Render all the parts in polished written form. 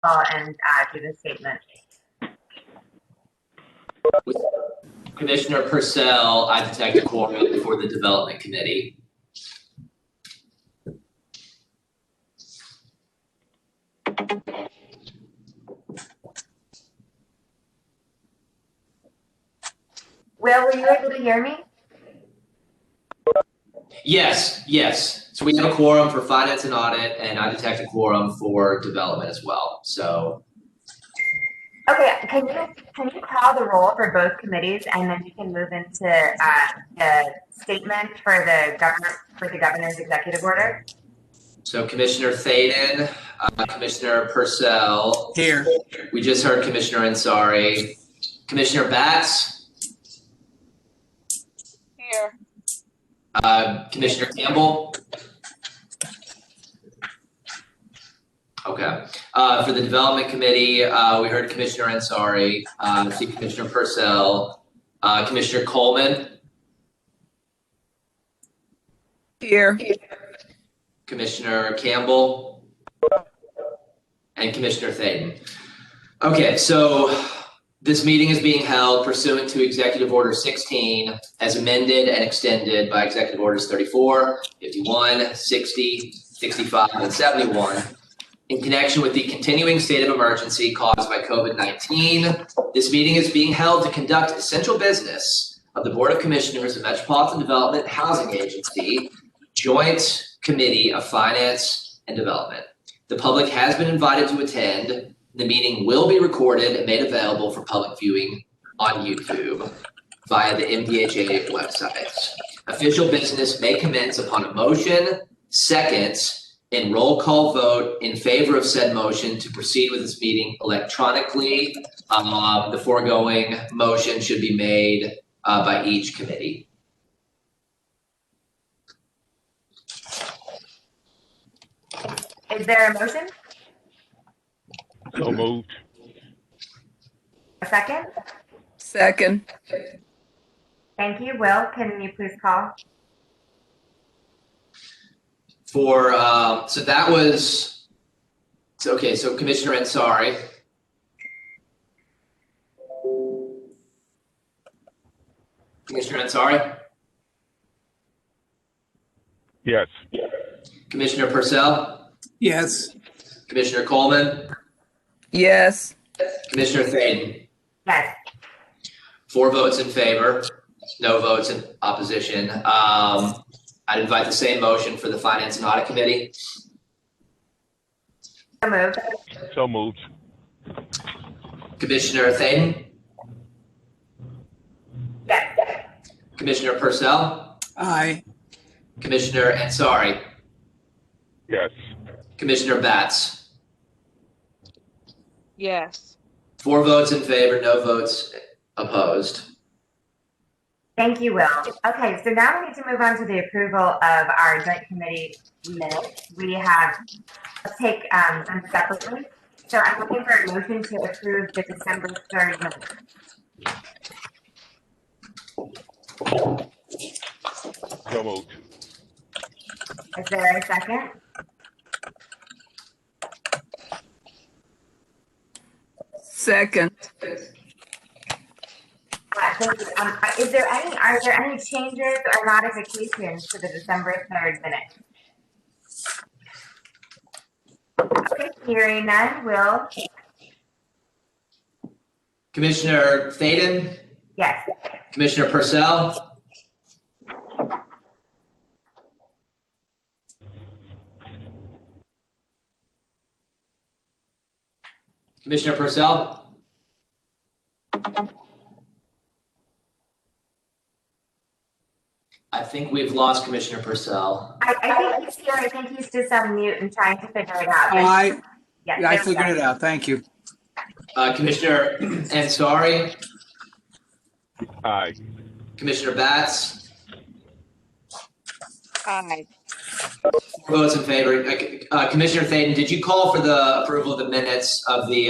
and do the statement. Commissioner Purcell, I detect a quorum for the Development Committee. Will, were you able to hear me? Yes, yes. So we have a quorum for Finance and Audit, and I detect a quorum for Development as well. So. Okay, can you call the roll for both committees, and then you can move into the statement for the governor's executive order? So Commissioner Thaden, Commissioner Purcell. Here. We just heard Commissioner Ansari. Commissioner Batts. Here. Commissioner Campbell. Okay. For the Development Committee, we heard Commissioner Ansari, see Commissioner Purcell, Commissioner Coleman. Here. Commissioner Campbell, and Commissioner Thaden. Okay, so this meeting is being held pursuant to Executive Order 16 as amended and extended by Executive Orders 34, 51, 60, 65, and 71 in connection with the continuing state of emergency caused by COVID-19. This meeting is being held to conduct essential business of the Board of Commissioners of Metropolitan Development Housing Agency, Joint Committee of Finance and Development. The public has been invited to attend. The meeting will be recorded and made available for public viewing on YouTube via the MDHA website. Official business may commence upon a motion, second, and roll call vote in favor of said motion to proceed with this meeting electronically. The foregoing motion should be made by each committee. Is there a motion? So moved. A second? Second. Thank you. Will, can you please call? For so that was okay. So Commissioner Ansari, Commissioner Ansari, Yes. Commissioner Purcell, Yes. Commissioner Coleman, Yes. Commissioner Thaden. Yes. 4 votes in favor, no votes in opposition. I'd invite the same motion for the Finance and Audit Committee. So moved. So moved. Commissioner Thaden, Yes. Commissioner Purcell, Aye. Commissioner Ansari, Yes. Commissioner Batts. Yes. 4 votes in favor, no votes opposed. Thank you, Will. Okay, so now we need to move on to the approval of our joint committee minutes. We have, let's take them separately. So I'm looking for a motion to approve the December 3rd minutes. So moved. Is there a second? Second. Thank you. Are there any changes or modifications to the December 3rd minutes? Okay, hearing none, Will? Commissioner Thaden, Yes. Commissioner Purcell, Commissioner Purcell, I think we've lost Commissioner Purcell. I think he's here. I think he's just on mute and trying to figure it out. I Yes, I there we go. figured it out. Thank you. Commissioner Ansari, Aye. Commissioner Batts, Aye. 4 votes in favor. Commissioner Thaden, did you call for the approval of the minutes of the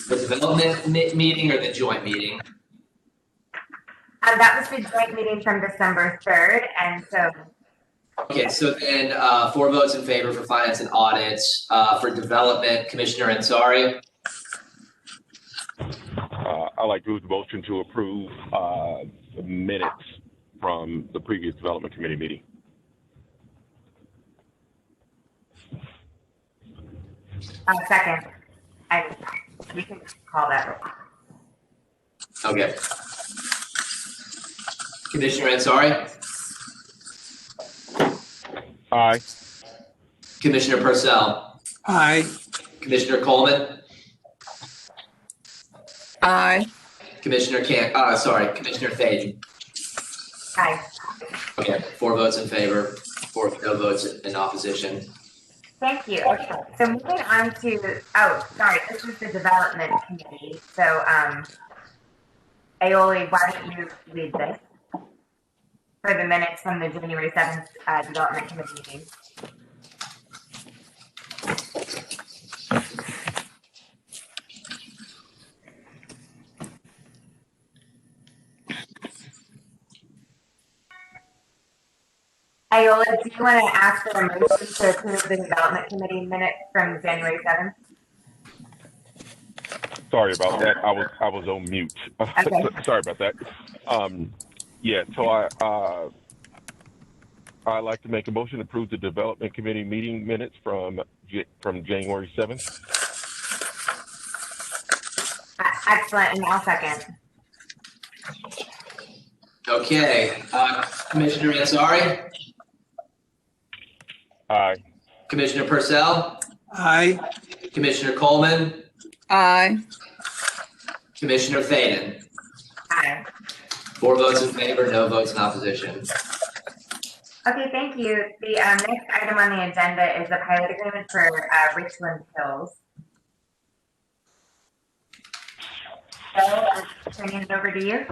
development meeting or the joint meeting? That was the joint meeting from December 3rd, and so Okay, so then 4 votes in favor for finance and audits. For development, Commissioner Ansari. I'd like to move the motion to approve the minutes from the previous development committee meeting. Second. You can call that. Okay. Commissioner Ansari. Aye. Commissioner Purcell. Aye. Commissioner Coleman. Aye. Commissioner Commissioner Thade. Aye. Okay, 4 votes in favor, 4 no votes in opposition. Thank you. Okay, so moving on to, this is the development committee. So, Aioli, why don't you lead this for the minutes from the January 7th development committee meeting? Ayola, do you want to ask for a motion to approve the development committee minutes from January 7th? Sorry about that. I was on mute. Okay. Sorry about that. Yeah, so I'd like to make a motion to approve the development committee meeting minutes from January 7th. Excellent, and I'll second. Okay, Commissioner Ansari. Aye. Commissioner Purcell. Aye. Commissioner Coleman. Aye. Commissioner Thade. Aye. 4 votes in favor, no votes in opposition. Okay, thank you. The next item on the agenda is the pilot agreement for Richland Hills. So, I'm turning it over to you.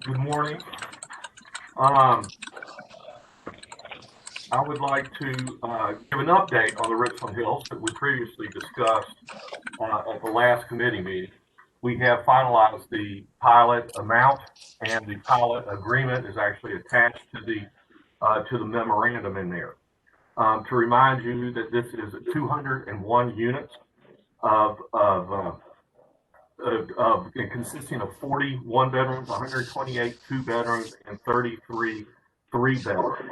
Good morning. I would like to give an update on the Richland Hills that we previously discussed at the last committee meeting. We have finalized the pilot amount, and the pilot agreement is actually attached to the memorandum in there. To remind you that this is 201 units consisting of 41 bedrooms, 128 2-bedrooms, and 33 3-bedrooms.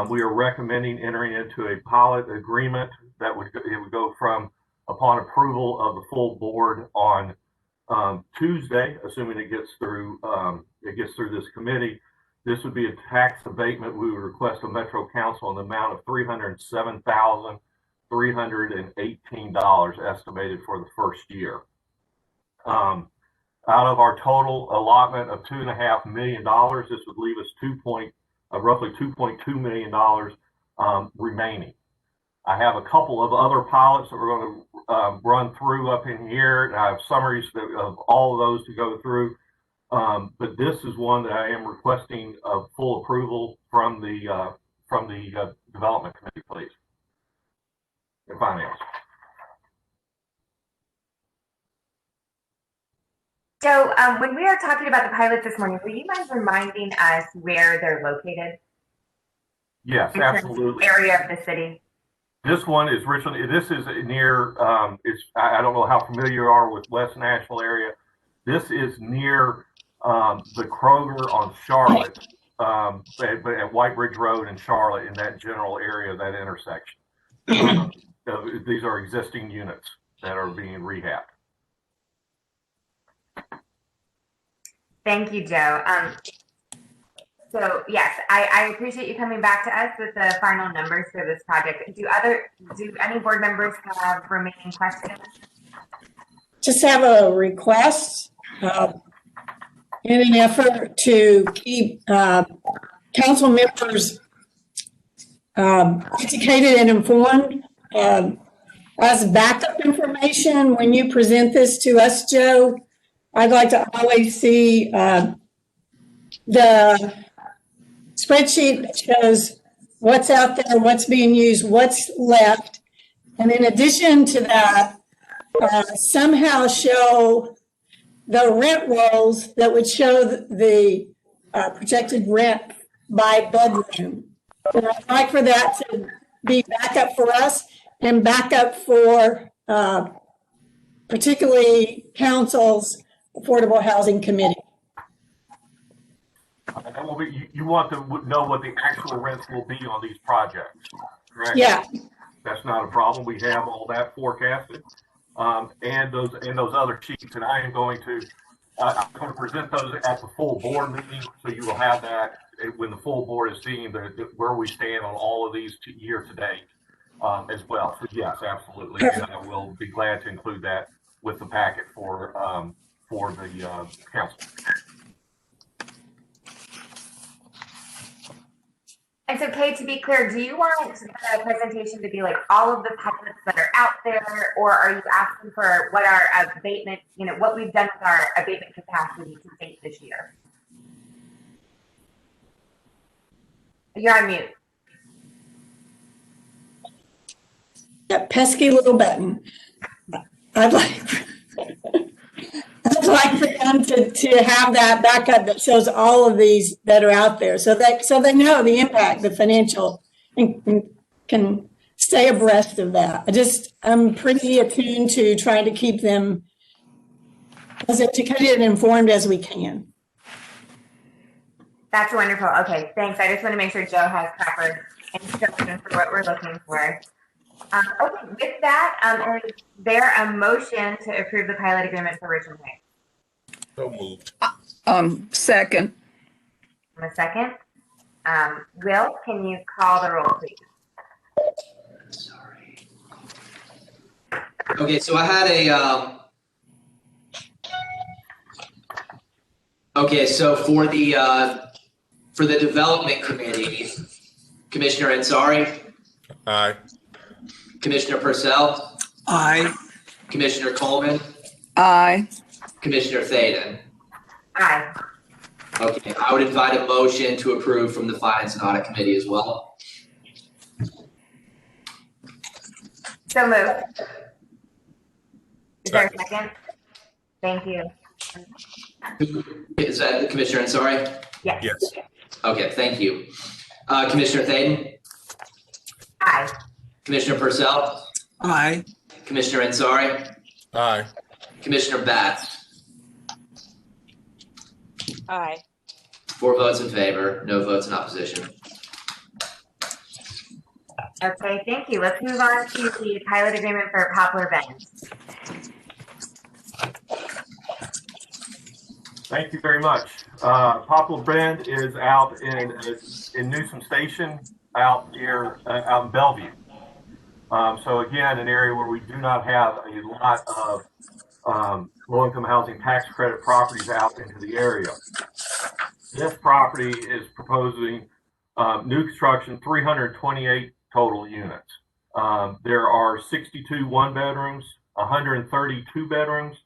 We are recommending entering into a pilot agreement that would go from upon approval of the full board on Tuesday, assuming it gets through this committee. This would be a tax abatement. We would request a Metro Council in the amount of $307,318 estimated for the first year. Out of our total allotment of $2.5 million, this would leave us roughly $2.2 million remaining. I have a couple of other pilots that we're going to run through up in here, and I have summaries of all of those to go through. But this is one that I am requesting full approval from the development committee, please, and finance. So when we were talking about the pilots this morning, would you mind reminding us where they're located? Yes, absolutely. Area of the city. This one is Richland. This is near. I don't know how familiar you are with West Nashville area. This is near the Kroger on Charlotte, at White Bridge Road in Charlotte, in that general area of that intersection. These are existing units that are being rehabbed. Thank you, Joe. So yes, I appreciate you coming back to us with the final numbers for this project. Do any board members have remaining questions? Just have a request in an effort to keep council members educated and informed. As backup information, when you present this to us, Joe, I'd like to always see the spreadsheet that shows what's out there, what's being used, what's left. And in addition to that, somehow show the rent rolls that would show the projected rent by bedroom. And I'd like for that to be backup for us and backup for particularly council's Affordable Housing Committee. That will be, you want to know what the actual rents will be on these projects, correct? Yeah, That's not a problem. We have all that forecasted, and those other sheets. And I'm going to present those at the full board meeting, so you will have that when the full board is seeing where we stand on all of these year to date as well. So yes, absolutely, and I will be glad to include that with the packet for the council. And so, Kate, to be clear, do you want the presentation to be like all of the pilots that are out there, or are you asking for what our abatement, what we've done with our abatement capacity to date this year? You're on mute. that pesky little button. I'd like for them to have that backup that shows all of these that are out there, so they know the impact, the financial, and can stay abreast of that. I'm pretty attuned to trying to keep them as educated and informed as we can. That's wonderful. Okay, thanks. I just want to make sure Joe has proper instructions for what we're looking for. Okay, with that, is there a motion to approve the pilot agreement for Richmond Heights? So moved. Second. A second. Will, can you call the roll, please? Sorry. Okay, so I had a, okay, so for the development committee, Commissioner Ansari, Aye. Commissioner Purcell, Aye. Commissioner Coleman, Aye. Commissioner Thaden. Aye. Okay, I would invite a motion to approve from the Finance and Audit Committee as well. So moved. Is there a second? Thank you. Is that Commissioner Ansari? Yes. Yes. Okay, thank you. Commissioner Thaden, Aye. Commissioner Purcell, Aye. Commissioner Ansari, Aye. Commissioner Batts. Aye. 4 votes in favor, no votes in opposition. Okay, thank you. Let's move on to the pilot agreement for Poplar Bend. Thank you very much. Poplar Bend is out in Newsom Station, out here out in Bellevue. So again, an area where we do not have a lot of low-income housing tax credit properties out into the area. This property is proposing new construction, 328 total units. There are 62 one-bedrooms, 130 two-bedrooms,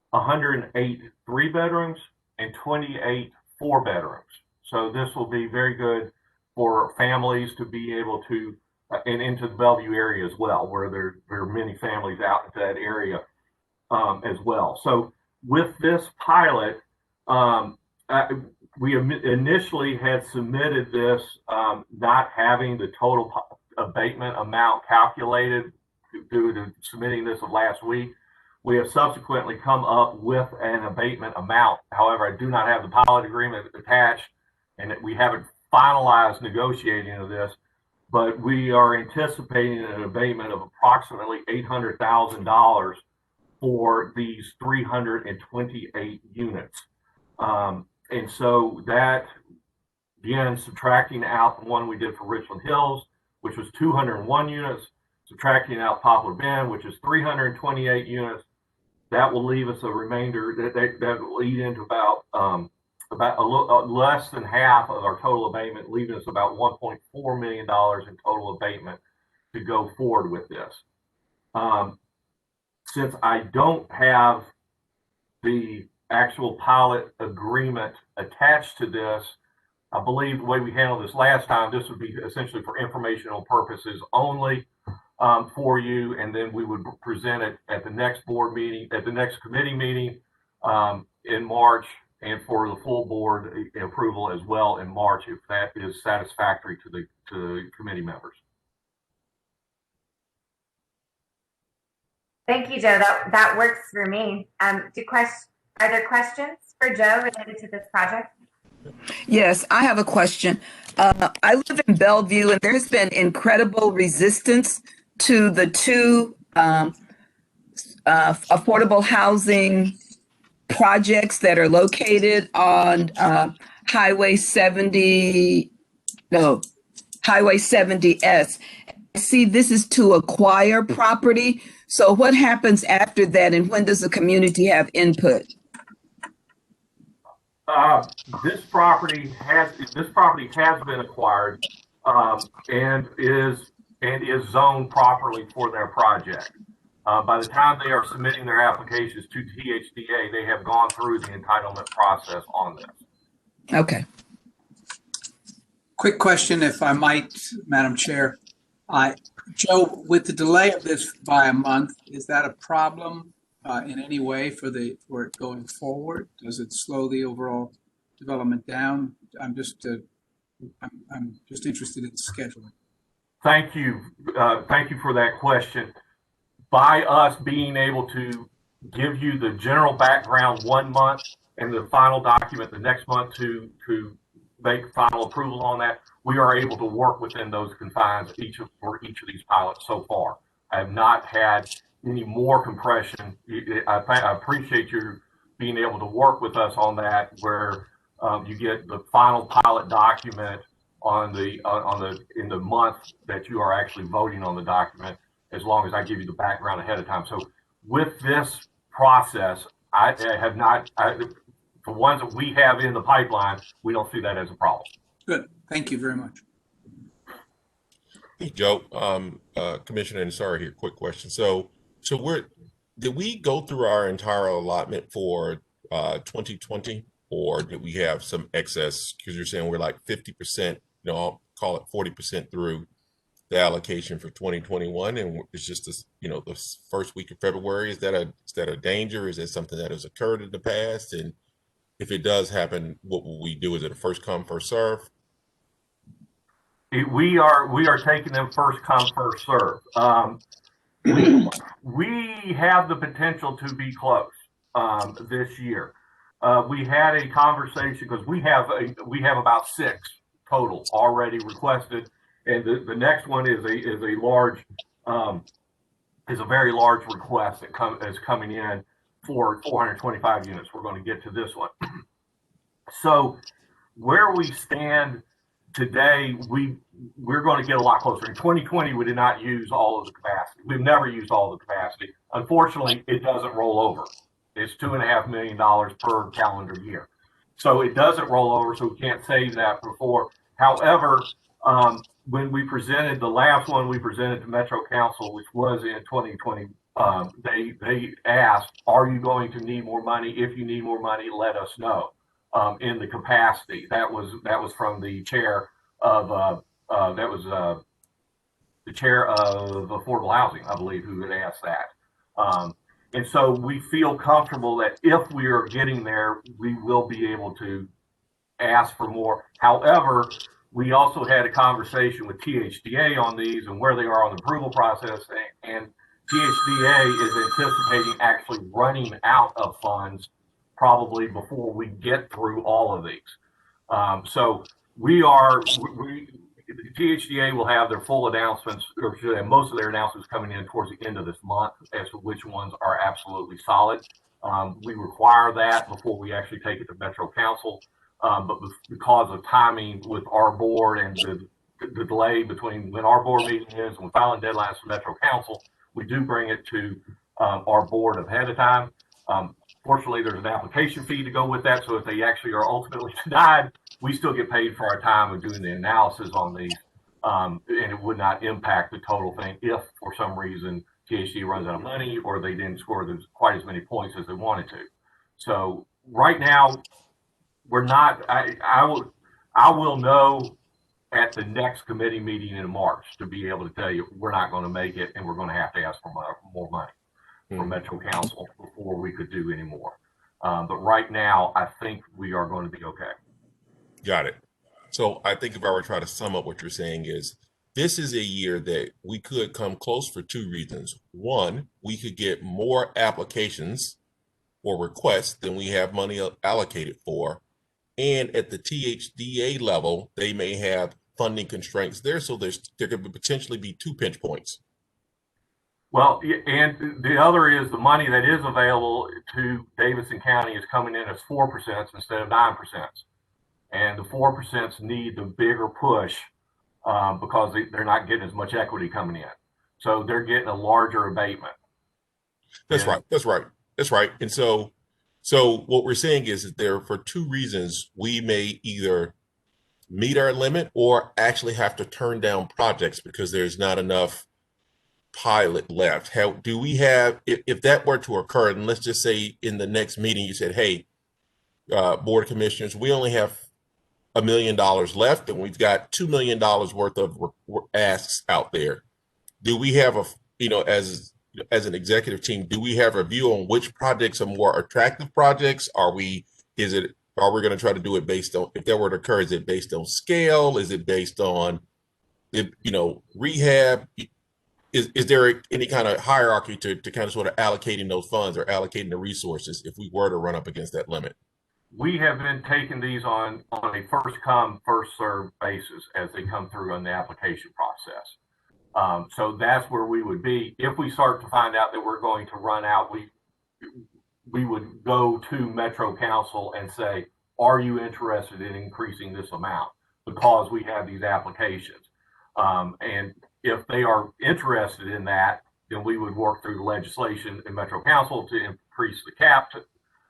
108 three-bedrooms, and 28 four-bedrooms. So this will be very good for families to be able to, and into the Bellevue area as well, where there are many families out into that area as well. So with this pilot, we initially had submitted this not having the total abatement amount calculated due to submitting this of last week. We have subsequently come up with an abatement amount. However, I do not have the pilot agreement attached, and we haven't finalized negotiating of this, but we are anticipating an abatement of approximately $800,000 for these 328 units. And so that, again, subtracting out the one we did for Richland Hills, which was 201 units, subtracting out Poplar Bend, which is 328 units, that will leave us a remainder that will lead into about less than half of our total abatement, leaving us about $1.4 million in total abatement to go forward with this. Since I don't have the actual pilot agreement attached to this, I believe the way we handled this last time, this would be essentially for informational purposes only for you, and then we would present it at the next board meeting, at the next committee meeting in March, and for the full board approval as well in March, if that is satisfactory to the committee members. Thank you, Joe. That works for me. Are there questions for Joe related to this project? Yes, I have a question. I live in Bellevue, and there's been incredible resistance to the two affordable housing projects that are located on Highway 70, no, Highway 70S. I see this is to acquire property. So what happens after that, and when does the community have input? This property has been acquired and is zoned properly for their project. By the time they are submitting their applications to THDA, they have gone through the entitlement process on this. Okay. Quick question, if I might, Madam Chair. Joe, with the delay of this by a month, is that a problem in any way for it going forward? Does it slow the overall development down? I'm just interested in scheduling. Thank you. Thank you for that question. By us being able to give you the general background 1 month and the final document the next month to make final approval on that, we are able to work within those confines for each of these pilots so far. I have not had any more compression. I appreciate you being able to work with us on that, where you get the final pilot document in the month that you are actually voting on the document, as long as I give you the background ahead of time. So with this process, the ones that we have in the pipeline, we don't see that as a problem. Good. Thank you very much. Hey, Joe, Commissioner, and sorry here, quick question. So did we go through our entire allotment for 2020, or did we have some excess? Because you're saying we're like 50%, I'll call it 40% through the allocation for 2021, and it's just this, the first week of February. Is that a danger? Is that something that has occurred in the past? And if it does happen, what will we do? Is it a first come, first serve? We are taking them first come, first serve. We have the potential to be close this year. We had a conversation because we have about 6 total already requested, and the next one is a very large request that is coming in for 425 units. We're going to get to this one. So where we stand today, we're going to get a lot closer. In 2020, we did not use all of the capacity. We've never used all of the capacity. Unfortunately, it doesn't roll over. It's $2.5 million per calendar year. So it doesn't roll over, so we can't save that before. However, when we presented the last one we presented to Metro Council, which was in 2020, they asked, are you going to need more money? If you need more money, let us know. In the capacity, that was from the chair of the chair of affordable housing, I believe, who had asked that. And so we feel comfortable that if we are getting there, we will be able to ask for more. However, we also had a conversation with THDA on these and where they are on the approval process, and THDA is anticipating actually running out of funds probably before we get through all of these. So THDA will have their full announcements, or should have most of their announcements coming in towards the end of this month as to which ones are absolutely solid. We require that before we actually take it to Metro Council. But because of timing with our board and the delay between when our board meeting is and filing deadlines for Metro Council, we do bring it to our board ahead of time. Fortunately, there's an application fee to go with that. So if they actually are ultimately denied, we still get paid for our time of doing the analysis on these. And it would not impact the total thing if for some reason THD runs out of money or they didn't score quite as many points as they wanted to. So right now, we're not, I will know at the next committee meeting in March to be able to tell you we're not going to make it and we're going to have to ask for more money from Metro Council before we could do any more. But right now, I think we are going to be okay. Got it. So I think if I were to try to sum up what you're saying is this is a year that we could come close for two reasons. One, we could get more applications or requests than we have money allocated for. And at the THDA level, they may have funding constraints there. So there could potentially be two pinch points. Well, and the other is the money that is available to Davidson County is coming in as 4% instead of 9%. And the 4% need the bigger push because they're not getting as much equity coming in. So they're getting a larger abatement. That's right. That's right. That's right. And so what we're saying is that there, for two reasons, we may either meet our limit or actually have to turn down projects because there's not enough pilot left. How do we have, if that were to occur, and let's just say in the next meeting you said, hey, Board of Commissioners, we only have $1 million left and we've got $2 million worth of asks out there. Do we have as an executive team, do we have a view on which projects are more attractive projects? Are we going to try to do it based on, if that were to occur, is it based on scale? Is it based on, rehab? Is there any kind of hierarchy to kind of sort of allocating those funds or allocating the resources if we were to run up against that limit? We have been taking these on a first come, first served basis as they come through on the application process. So that's where we would be. If we start to find out that we're going to run out, we would go to Metro Council and say, are you interested in increasing this amount? Because we have these applications. And if they are interested in that, then we would work through the legislation in Metro Council to increase the cap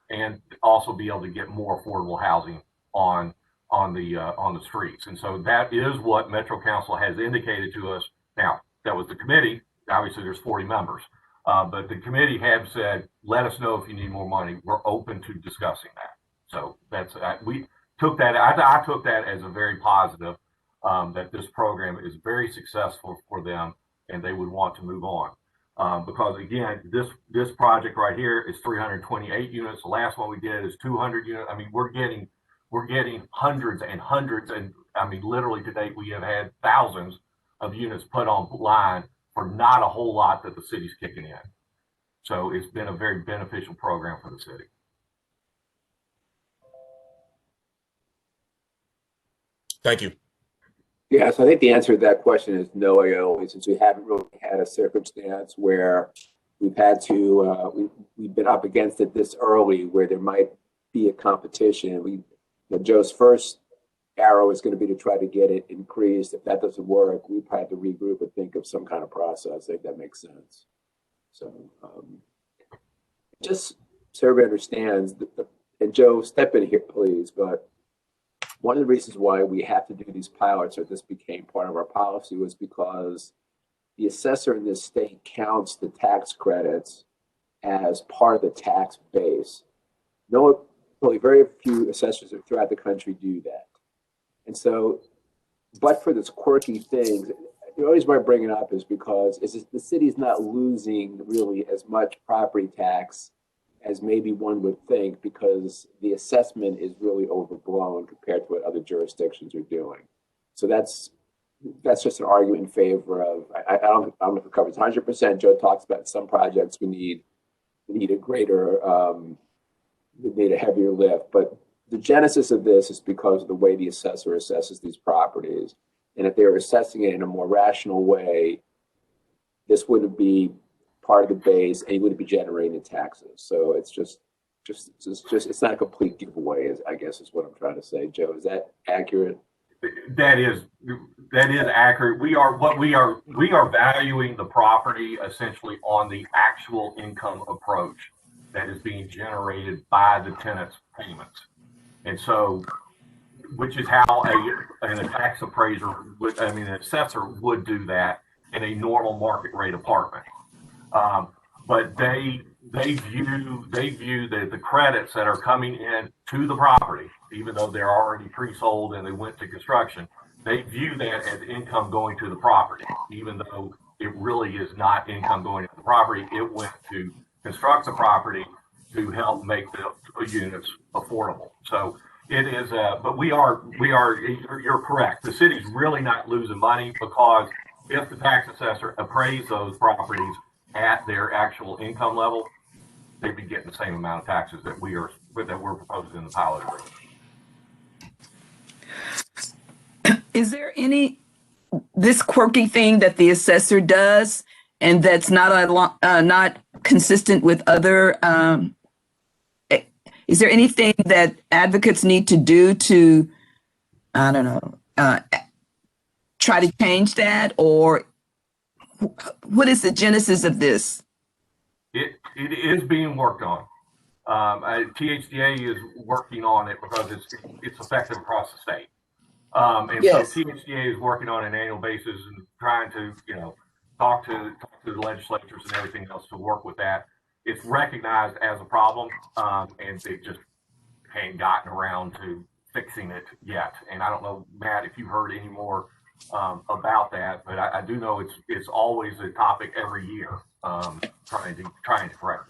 and also be able to get more affordable housing on the streets. And so that is what Metro Council has indicated to us. Now, that was the committee. Obviously, there's 40 members. But the committee have said, let us know if you need more money. We're open to discussing that. So that's we took that. I took that as a very positive, that this program is very successful for them and they would want to move on. Because again, this project right here is 328 units. The last one we did is 200 units. I mean, we're getting hundreds and hundreds. And I mean, literally to date, we have had thousands of units put online for not a whole lot that the city's kicking in. So it's been a very beneficial program for the city. Thank you. Yeah, so I think the answer to that question is no, only since we haven't really had a circumstance where we've had to, we've been up against it this early where there might be a competition. Joe's first arrow is going to be to try to get it increased. If that doesn't work, we've had to regroup and think of some kind of process. I think that makes sense. So just so everybody understands, and Joe, step in here, please, but one of the reasons why we have to do these pilots, or this became part of our policy, was because the assessor in this state counts the tax credits as part of the tax base. Really very few assessors throughout the country do that. And so, but for this quirky thing, the only reason why I bring it up is because the city's not losing really as much property tax as maybe one would think, because the assessment is really overblown compared to what other jurisdictions are doing. So that's just an argument in favor of, I don't know if it covers 100%. Joe talks about some projects we need a greater, we need a heavier lift. But the genesis of this is because of the way the assessor assesses these properties. And if they were assessing it in a more rational way, this wouldn't be part of the base and you wouldn't be generating taxes. So it's just it's not a complete giveaway, I guess is what I'm trying to say. Joe, is that accurate? That is accurate. We are valuing the property essentially on the actual income approach that is being generated by the tenant's payments. And so, which is how a tax appraiser would, an assessor would do that in a normal market rate apartment. But they view that the credits that are coming in to the property, even though they're already pre-sold and they went to construction, they view that as income going to the property, even though it really is not income going to the property. It went to construct the property to help make the units affordable. So it is, but you're correct. The city's really not losing money, because if the tax assessor appraised those properties at their actual income level, they'd be getting the same amount of taxes that we're proposing in the pilot agreement. Is there this quirky thing that the assessor does and that's not consistent with other, is there anything that advocates need to do to, I don't know, try to change that? Or what is the genesis of this? It is being worked on. THDA is working on it because it's effective across the state. And Yes. so THDA is working on an annual basis and trying to, talk to the legislatures and everything else to work with that. It's recognized as a problem, and they just ain't gotten around to fixing it yet. And I don't know, Matt, if you've heard any more about that, but I do know it's always a topic every year, trying to correct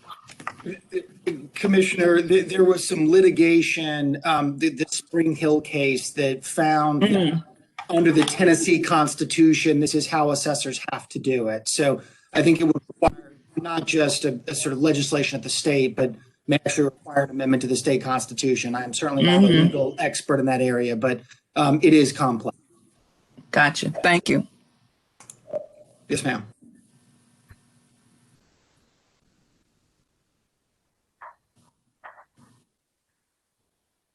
this. Commissioner, there was some litigation, the Spring Hill case that found that under the Tennessee Constitution, this is how assessors have to do it. So I think it would require not just a sort of legislation at the state, but may actually require an amendment to the state constitution. I'm certainly not a legal expert in that area, but it is complex. Gotcha. Thank you. Yes, ma'am.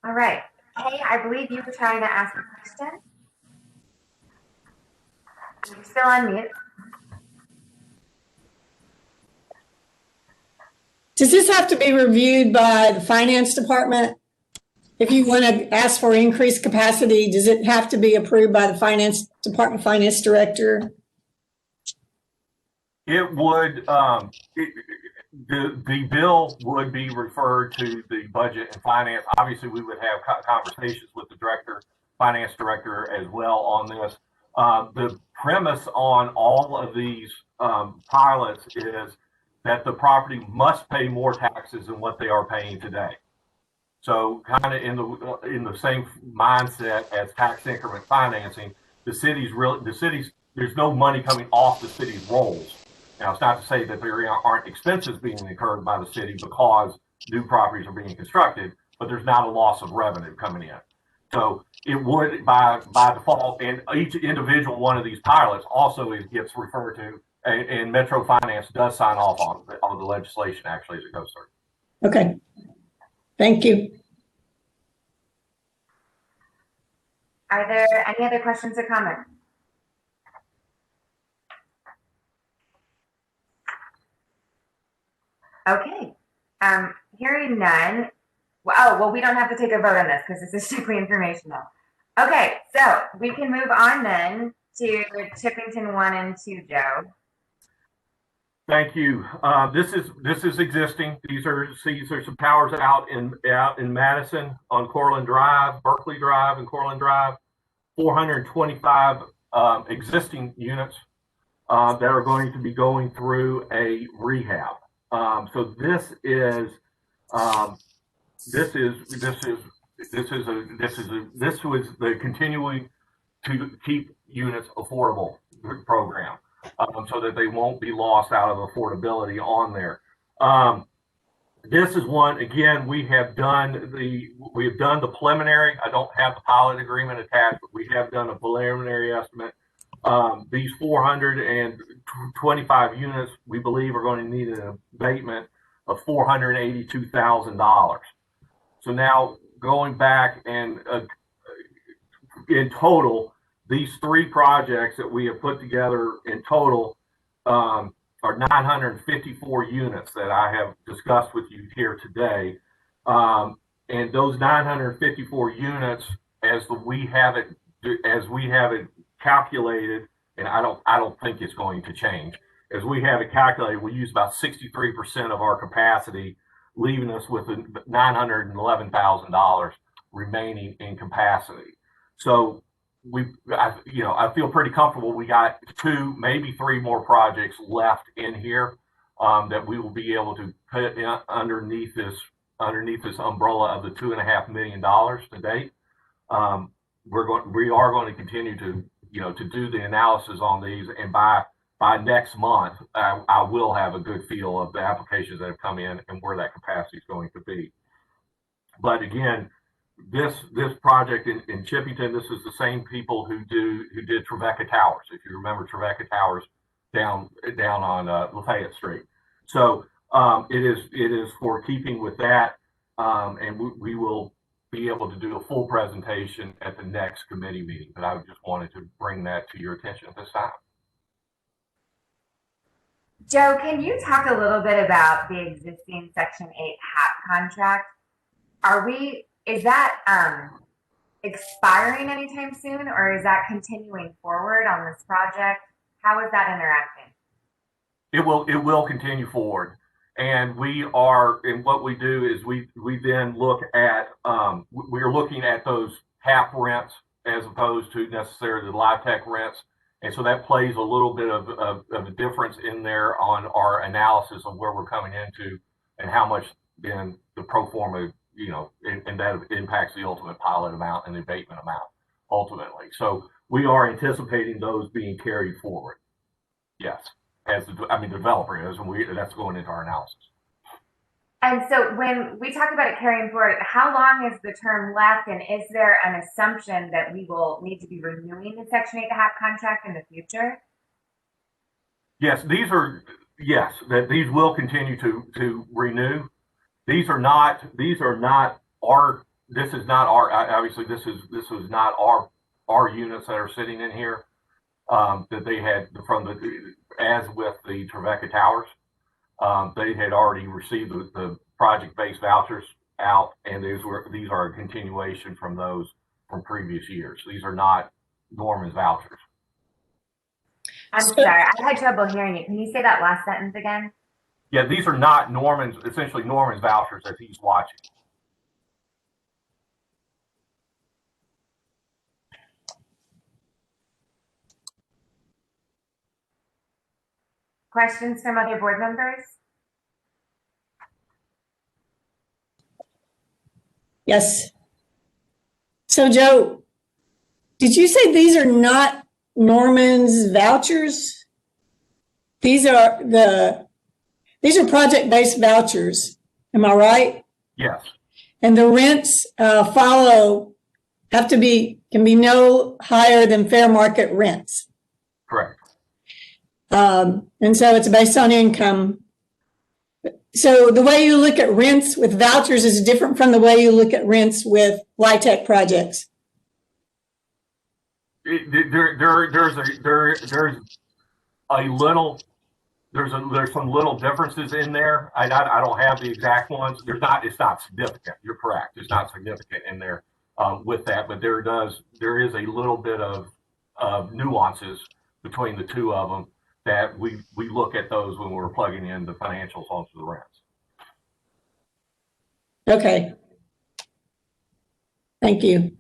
All right. Hey, I believe you were trying to ask a question. You're still on mute. Does this have to be reviewed by the finance department? If you want to ask for increased capacity, does it have to be approved by the finance department, finance director? It would, the bill would be referred to the budget and finance. Obviously, we would have conversations with the finance director as well on this. The premise on all of these pilots is that the property must pay more taxes than what they are paying today. So kind of in the same mindset as tax increment financing, there's no money coming off the city's rolls. Now, it's not to say that there aren't expenses being incurred by the city because new properties are being constructed, but there's not a loss of revenue coming in. So it would, by default, and each individual one of these pilots also gets referred to, and Metro Finance does sign off on the legislation actually as it goes through. Okay. Thank you. Are there any other questions or comments? Okay. Hearing none. Well, we don't have to take a vote on this because this is strictly informational. Okay, so we can move on then to Chippington 1 and 2, Joe. Thank you. This is existing. These are some towers out in Madison on Cortland Drive, Berkeley Drive, and Cortland Drive. 425 existing units that are going to be going through a rehab. So this was the continuing to keep units affordable program. So that they won't be lost out of affordability on there. This is one, again, we have done the preliminary. I don't have the pilot agreement attached, but we have done a preliminary estimate. These 425 units, we believe, are going to need an abatement of $482,000. So now going back and in total, these three projects that we have put together in total are 954 units that I have discussed with you here today. And those 954 units, as we have it calculated, and I don't think it's going to change. As we have it calculated, we use about 63% of our capacity, leaving us with $911,000 remaining in capacity. So I feel pretty comfortable. We got 2, maybe 3 more projects left in here. that we will be able to put underneath this umbrella of the $2.5 million to date. We are going to continue to do the analysis on these, and by next month, I will have a good feel of the applications that have come in and where that capacity is going to be. But again, this project in Chippington, this is the same people who did Trevecca Towers. If you remember Trevecca Towers down on Lafayette Street. So it is for keeping with that, and we will be able to do a full presentation at the next committee meeting. But I just wanted to bring that to your attention at this time. Joe, can you talk a little bit about the existing Section 8 HAP contract? Is that expiring anytime soon, or is that continuing forward on this project? How is that interacting? It will continue forward. And what we do is we then look at, we're looking at those HAP rents as opposed to necessarily the LIHTC rents. And so that plays a little bit of a difference in there on our analysis of where we're coming into and how much then the pro forma, and that impacts the ultimate pilot amount and the abatement amount ultimately. So we are anticipating those being carried forward. Yes, the developer is, and that's going into our analysis. And so when we talk about it carrying forward, how long is the term left, and is there an assumption that we will need to be renewing the Section 8 HAP contract in the future? Yes, these will continue to renew. This is not our units that are sitting in here that they had as with the Trevecca Towers. They had already received the project-based vouchers out, and these are a continuation from those from previous years. These are not Norman's vouchers. I'm sorry, I had trouble hearing you. Can you say that last sentence again? Yeah, these are not essentially Norman's vouchers that he's watching. Questions from other board members? Yes. So Joe, did you say these are not Norman's vouchers? These are project-based vouchers. Am I right? Yes. And the rents can be no higher than fair market rents. Correct. And so it's based on income. So the way you look at rents with vouchers is different from the way you look at rents with LIHTC projects. There's some little differences in there. I don't have the exact ones. It's not significant. You're correct. It's not significant in there with that, but there is a little bit of nuances between the two of them that we look at those when we're plugging in the financials onto the rents. Okay. Thank you.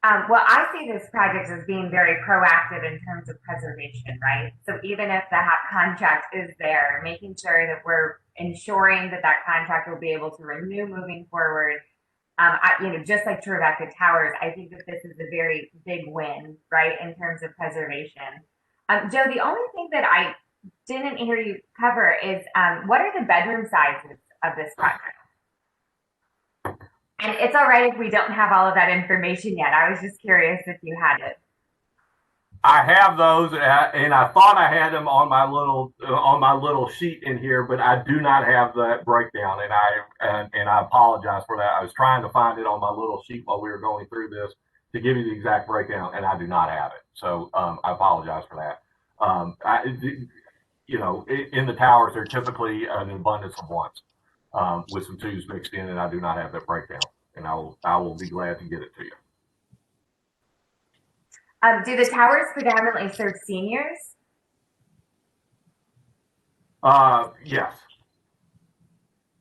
Well, I see this project as being very proactive in terms of preservation, right? So even if the HAP contract is there, making sure that we're ensuring that contract will be able to renew moving forward. Just like Trevecca Towers, I think that this is a very big win, right, in terms of preservation. Joe, the only thing that I didn't hear you cover is what are the bedroom sizes of this project? And it's all right if we don't have all of that information yet. I was just curious if you had it. I have those, and I thought I had them on my little sheet in here, but I do not have that breakdown, and I apologize for that. I was trying to find it on my little sheet while we were going through this to give you the exact breakdown, and I do not have it. So I apologize for that. In the towers, they're typically an abundance of ones with some twos mixed in, and I do not have that breakdown, and I will be glad to get it to you. Do the towers predominantly serve seniors? Yes.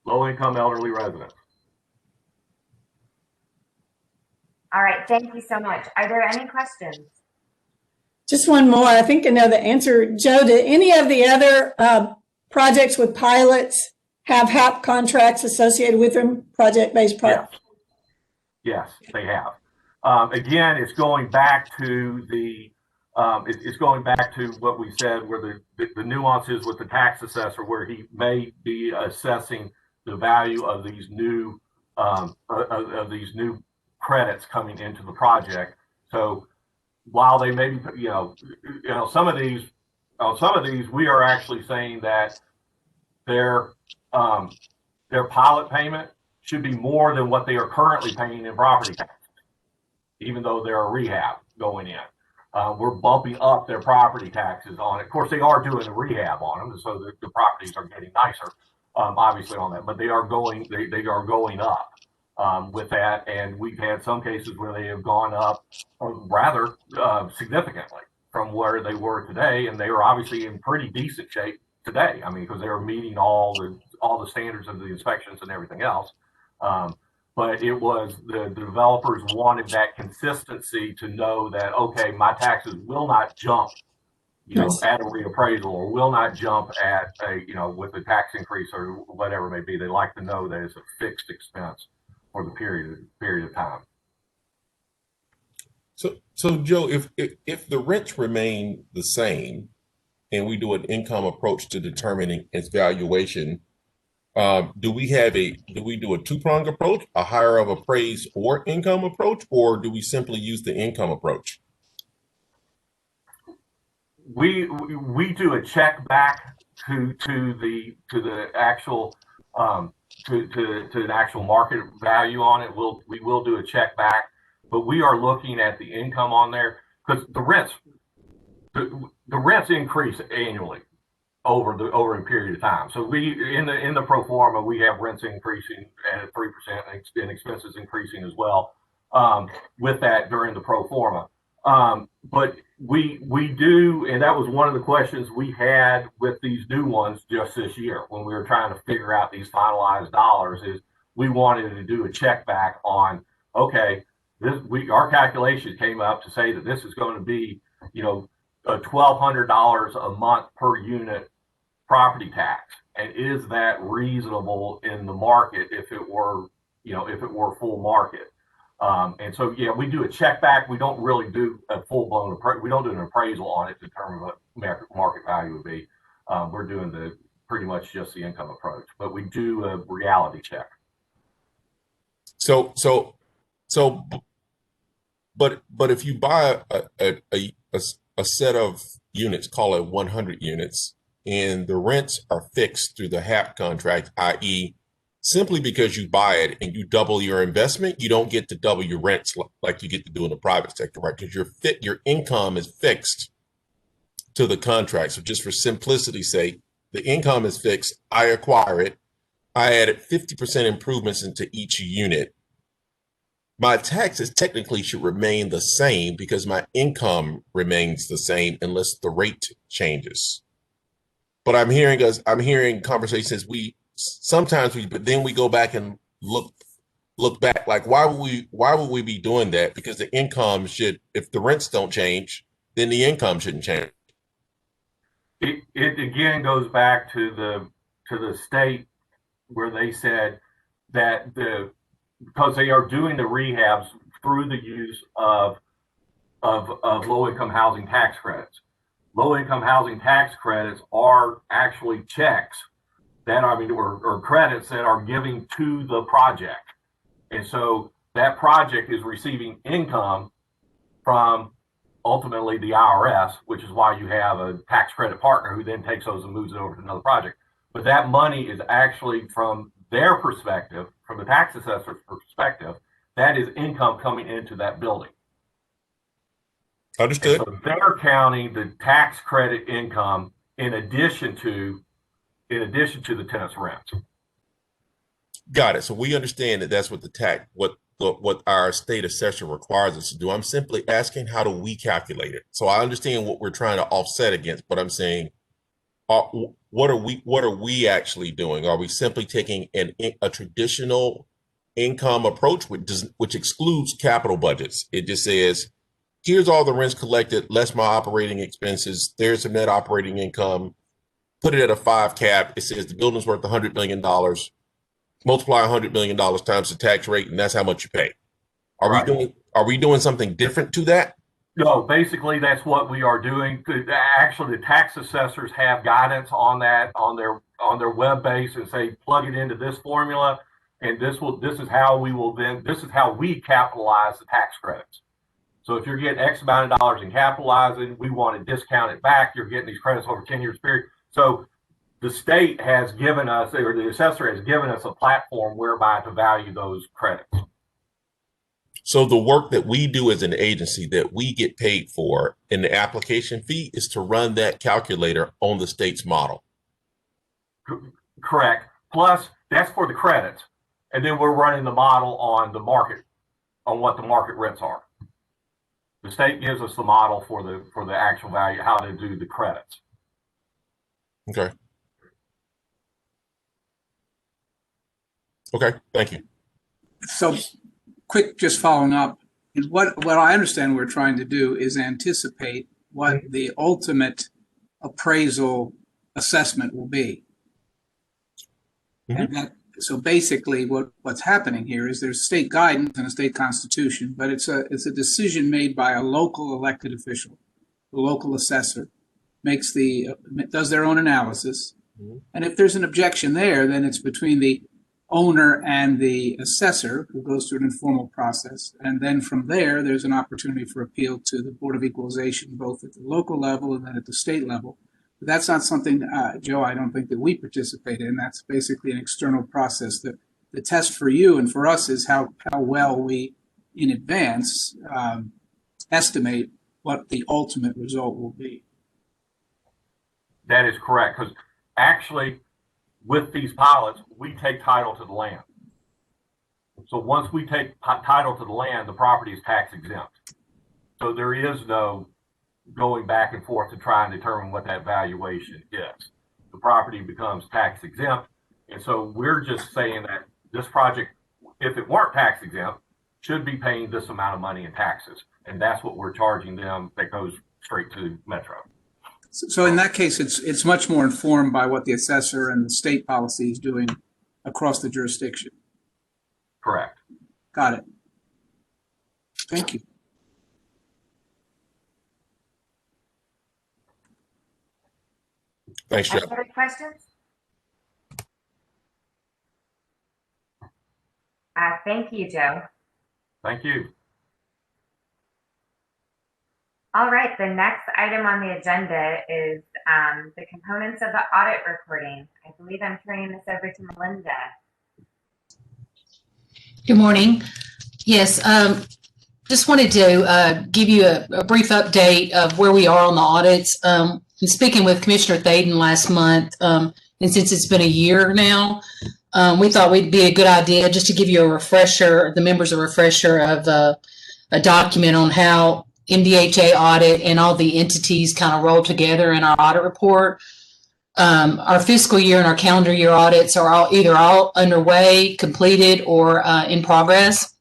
Low-income elderly residents. All right, thank you so much. Are there any questions? Just one more. I think I know the answer. Joe, do any of the other projects with pilots have HAP contracts associated with them, project-based projects? Yes, they have. Again, it's going back to the it's going back to what we said, where the nuances with the tax assessor, where he may be assessing the value of these new credits coming into the project. So while they may be, some of these, we are actually saying that their pilot payment should be more than what they are currently paying in property taxes, even though they're a rehab going in. We're bumping up their property taxes on it. Of course, they are doing a rehab on them, so the properties are getting nicer, obviously on that. But they are going up with that, and we've had some cases where they have gone up rather significantly from where they were today, and they are obviously in pretty decent shape today. I mean, because they are meeting all the standards of the inspections and everything else. But it was the developers wanted that consistency to know that, okay, my taxes will not jump, at a reappraisal, or will not jump at with the tax increase or whatever it may be. They like to know that it's a fixed expense for the period of time. So Joe, if the rents remain the same, and we do an income approach to determining its valuation, do we do a two-pronged approach, a higher of appraise or income approach, or do we simply use the income approach? We do a check back to the actual to an actual market value on it. We will do a check back, but we are looking at the income on there, because the rents increase annually over a period of time. So we in the pro forma, we have rents increasing at 3% and expenses increasing as well with that during the pro forma. But we do, and that was one of the questions we had with these new ones just this year when we were trying to figure out these finalized dollars, is we wanted to do a check back on, okay, our calculation came up to say that this is going to be, $1,200 a month per unit property tax. And is that reasonable in the market if it were full market? And so, yeah, we do a check back. We don't really do a full blown we don't do an appraisal on it to determine what market value would be. We're doing pretty much just the income approach, but we do a reality check. But if you buy a set of units, call it 100 units, and the rents are fixed through the HAP contract, i.e., simply because you buy it and you double your investment, you don't get to double your rents like you get to do in the private sector, right? Because your income is fixed to the contract. So just for simplicity's sake, the income is fixed. I acquire it. I added 50% improvements into each unit. My taxes technically should remain the same because my income remains the same unless the rate changes. But I'm hearing conversations but then we go back and look back, like why would we be doing that? Because the income should, if the rents don't change, then the income shouldn't change. It again goes back to the state where they said that because they are doing the rehabs through the use of low-income housing tax credits. Low-income housing tax credits are actually checks that or credits that are giving to the project. And so that project is receiving income from ultimately the IRS, which is why you have a tax credit partner who then takes those and moves it over to another project. But that money is actually, from their perspective, from the tax assessor's perspective, that is income coming into that building. Understood. And so they're counting the tax credit income in addition to the tenant's rent. Got it. So we understand that that's what what our state assessor requires us to do. I'm simply asking, how do we calculate it? So I understand what we're trying to offset against, but I'm saying, what are we actually doing? Are we simply taking a traditional income approach, which excludes capital budgets. It just says, here's all the rents collected, less my operating expenses. There's the net operating income. Put it at a 5 cap. It says the building's worth $100 million. Multiply $100 million times the tax rate, and that's how much you pay. Are we doing something different to that? No, basically that's what we are doing. Actually, the tax assessors have guidance on that on their web base and say plug it into this formula, and this is how we capitalize the tax credits. So if you're getting X amount of dollars in capitalizing, we want to discount it back. You're getting these credits over 10 years period. So the state has given us, or the assessor has given us a platform whereby to value those credits. So the work that we do as an agency that we get paid for in the application fee is to run that calculator on the state's model. Correct. Plus, that's for the credits. And then we're running the model on the market, on what the market rents are. The state gives us the model for the actual value, how to do the credits. Okay. Okay, thank you. So quick, just following up, what I understand we're trying to do is anticipate what the ultimate appraisal assessment will be. And that, so basically what's happening here is there's state guidance and a state constitution, but it's a decision made by a local elected official. The local assessor does their own analysis. And if there's an objection there, then it's between the owner and the assessor, who goes through an informal process. And then from there, there's an opportunity for appeal to the Board of Equalization, both at the local level and then at the state level. But that's not something, Joe, I don't think that we participate in. That's basically an external process. The test for you and for us is how well we, in advance, estimate what the ultimate result will be. That is correct, because actually, with these pilots, we take title to the land. So once we take title to the land, the property is tax exempt. So there is no going back and forth to try and determine what that valuation is. The property becomes tax exempt. And so we're just saying that this project, if it weren't tax exempt, should be paying this amount of money in taxes. And that's what we're charging them that goes straight to Metro. So in that case, it's much more informed by what the assessor and the state policy is doing across the jurisdiction. Correct. Got it. Thank you. Thanks, Joe. Any other questions? Thank you, Joe. Thank you. All right, the next item on the agenda is the components of the audit reporting. I believe I'm turning this over to Melinda. Good morning. Yes, just wanted to give you a brief update of where we are on the audits. I'm speaking with Commissioner Thaden last month, and since it's been a year now, we thought it'd be a good idea just to give you a refresher, the members a refresher of a document on how MDHA audit and all the entities kind of roll together in our audit report. Our fiscal year and our calendar year audits are either all underway, completed, or in progress.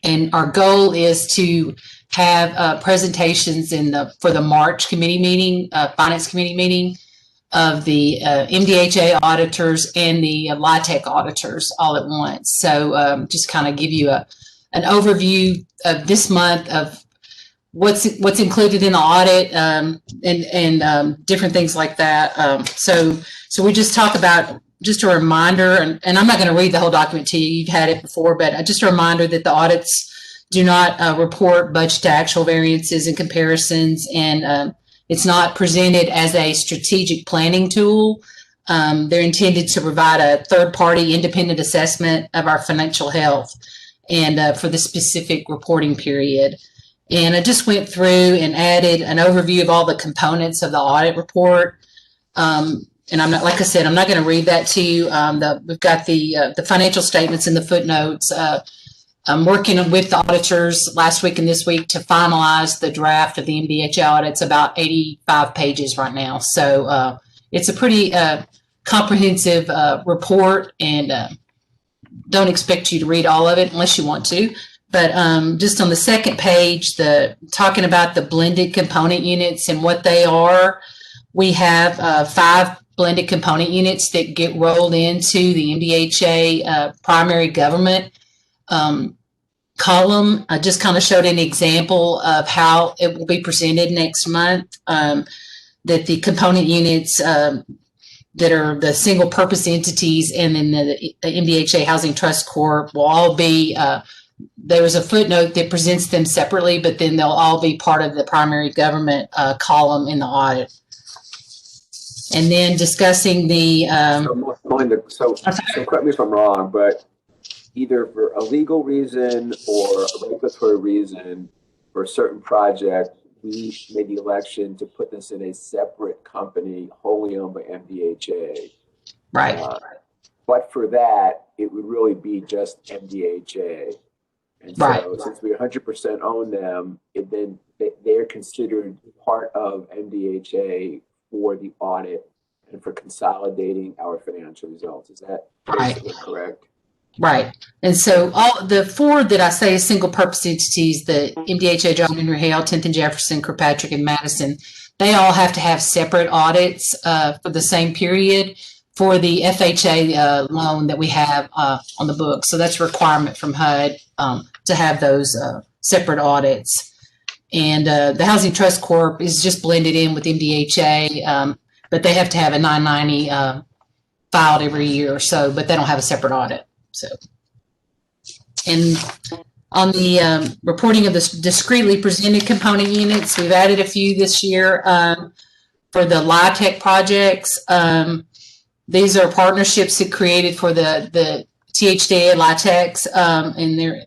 And our goal is to have presentations for the March committee meeting, finance committee meeting, of the MDHA auditors and the LIHTC auditors all at once. So just kind of give you an overview of this month of what's included in the audit and different things like that. So we just talk about, just a reminder, and I'm not going to read the whole document to you. You've had it before, but just a reminder that the audits do not report budget to actual variances and comparisons, and it's not presented as a strategic planning tool. They're intended to provide a third-party independent assessment of our financial health and for the specific reporting period. And I just went through and added an overview of all the components of the audit report. And I'm not, like I said, I'm not going to read that to you. We've got the financial statements and the footnotes. I'm working with the auditors last week and this week to finalize the draft of the MDHA audit. It's about 85 pages right now. So it's a pretty comprehensive report, and don't expect you to read all of it unless you want to. But just on the second page, talking about the blended component units and what they are, we have 5 blended component units that get rolled into the MDHA primary government column. I just kind of showed an example of how it will be presented next month, that the component units that are the single purpose entities and then the MDHA Housing Trust Corp will all be, there was a footnote that presents them separately, but then they'll all be part of the primary government column in the audit. And then discussing the. Melinda, so correct me if I'm wrong, but either for a legal reason or a regulatory reason for a certain project, we made the election to put this in a separate company wholly owned by MDHA. Right. But for that, it would really be just MDHA. And so since we 100% own them, then they're considered part of MDHA for the audit and for consolidating our financial results. Is that basically correct? Right. And so all the 4 that I say is single purpose entities, the MDHA, John Henry Hale, 10th and Jefferson, Kirkpatrick, and Madison, they all have to have separate audits for the same period for the FHA loan that we have on the book. So that's a requirement from HUD to have those separate audits. And the Housing Trust Corp is just blended in with MDHA, but they have to have a 990 filed every year or so, but they don't have a separate audit. So, and on the reporting of the discreetly presented component units, we've added a few this year for the LIHTC projects. These are partnerships that created for the THDA LIHTCs, and they're,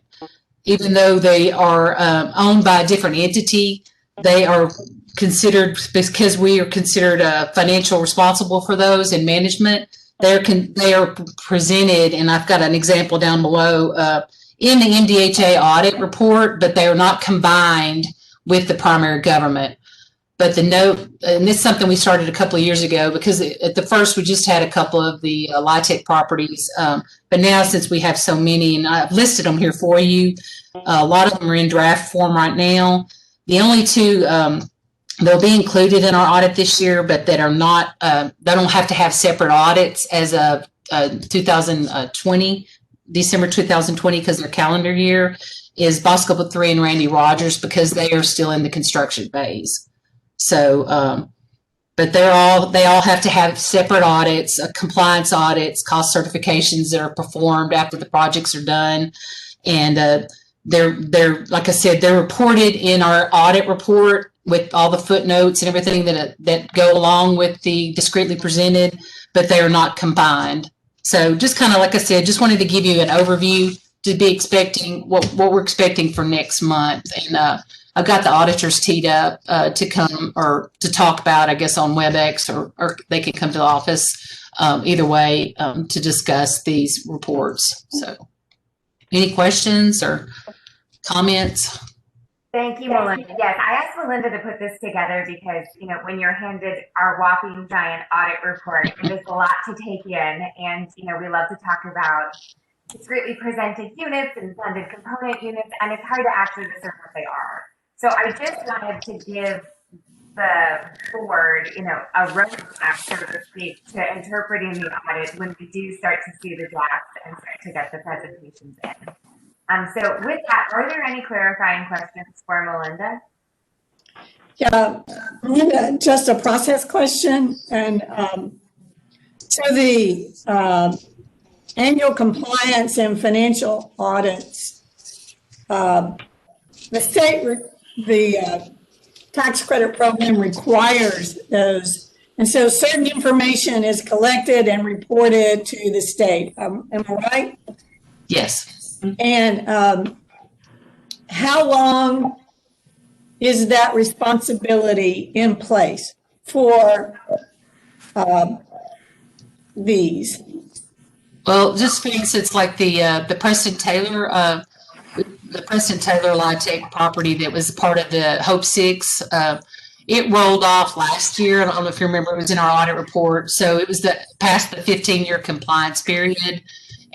even though they are owned by a different entity, they are considered, because we are considered financial responsible for those and management. They are presented, and I've got an example down below in the MDHA audit report, but they are not combined with the primary government. But the note, and this is something we started a couple of years ago, because at the first we just had a couple of the LIHTC properties, but now since we have so many, and I've listed them here for you, a lot of them are in draft form right now. The only 2 they'll be included in our audit this year, but that are not, they don't have to have separate audits as of 2020, December 2020, because their calendar year is Bosco 3 and Randy Rogers, because they are still in the construction phase. So, but they all have to have separate audits, compliance audits, cost certifications that are performed after the projects are done. And they're, like I said, they're reported in our audit report with all the footnotes and everything that go along with the discreetly presented, but they are not combined. So just kind of, like I said, just wanted to give you an overview to be expecting what we're expecting for next month. And I've got the auditors teed up to come or to talk about, I guess, on WebEx, or they can come to the office, either way, to discuss these reports. So any questions or comments? Thank you, Melinda. Yes, I asked Melinda to put this together because, you know, when you're handed our whopping giant audit report, it is a lot to take in. And, you know, we love to talk about discretely presented units and blended component units, and it's hard to actually discern what they are. So I just wanted to give the board, you know, a roadmap, so to speak, to interpreting the audit when we do start to see the drafts and start to get the presentations in. So with that, are there any clarifying questions for Melinda? Yeah, Melinda, just a process question. And so the annual compliance and financial audits, the state, the tax credit program requires those. And so certain information is collected and reported to the state. Am I right? Yes. And how long is that responsibility in place for these? Well, just for instance, like the Preston Taylor LIHTC property that was part of the Hope 6, it rolled off last year. I don't know if you remember, it was in our audit report. So it was past the 15-year compliance period.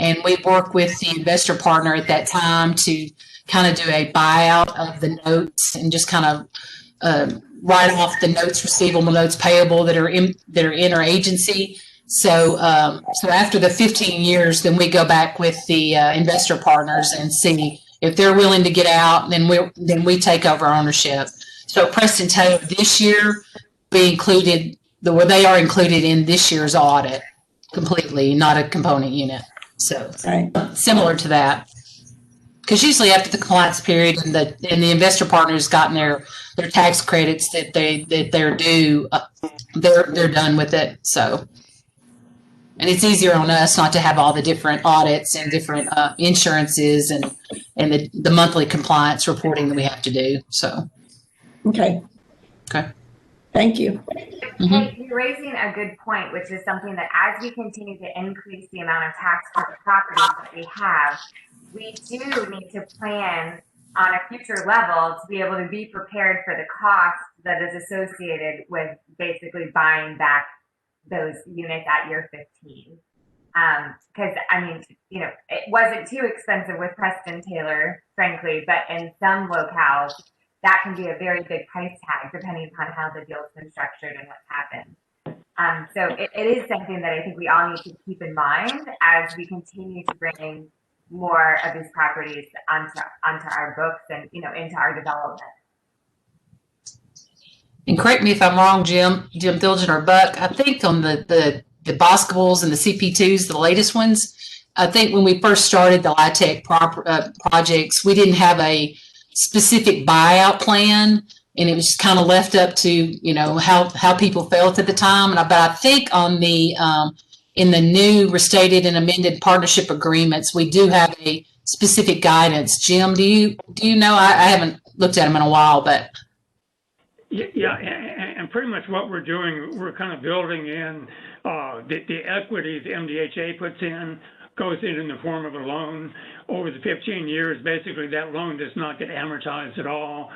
And we worked with the investor partner at that time to kind of do a buyout of the notes and just kind of write off the notes receivable, notes payable that are in our agency. So after the 15 years, then we go back with the investor partners and see if they're willing to get out. Then we take over ownership. So Preston Taylor this year they are included in this year's audit completely, not a component unit. So similar to that. Because usually after the compliance period and the investor partner's gotten their tax credits that they're due, they're done with it. So, and it's easier on us not to have all the different audits and different insurances and the monthly compliance reporting that we have to do. So, okay. Thank you. Hey, you're raising a good point, which is something that as we continue to increase the amount of tax credit properties that we have, we do need to plan on a future level to be able to be prepared for the cost that is associated with basically buying back those units at year 15. Because I mean, it wasn't too expensive with Preston Taylor, frankly, but in some locales, that can be a very big price tag depending upon how the deal's been structured and what's happened. So it is something that I think we all need to keep in mind as we continue to bring more of these properties onto our books and into our development. And correct me if I'm wrong, Jim Diligent or Buck, I think on the Boscables and the CP2s, the latest ones, I think when we first started the LIHTC projects, we didn't have a specific buyout plan, and it was just kind of left up to how people felt at the time. But I think on the in the new restated and amended partnership agreements, we do have a specific guidance. Jim, do you know? I haven't looked at them in a while, but yeah, and pretty much what we're doing, we're kind of building in the equity the MDHA puts in goes in the form of a loan over the 15 years. Basically, that loan does not get amortized at all.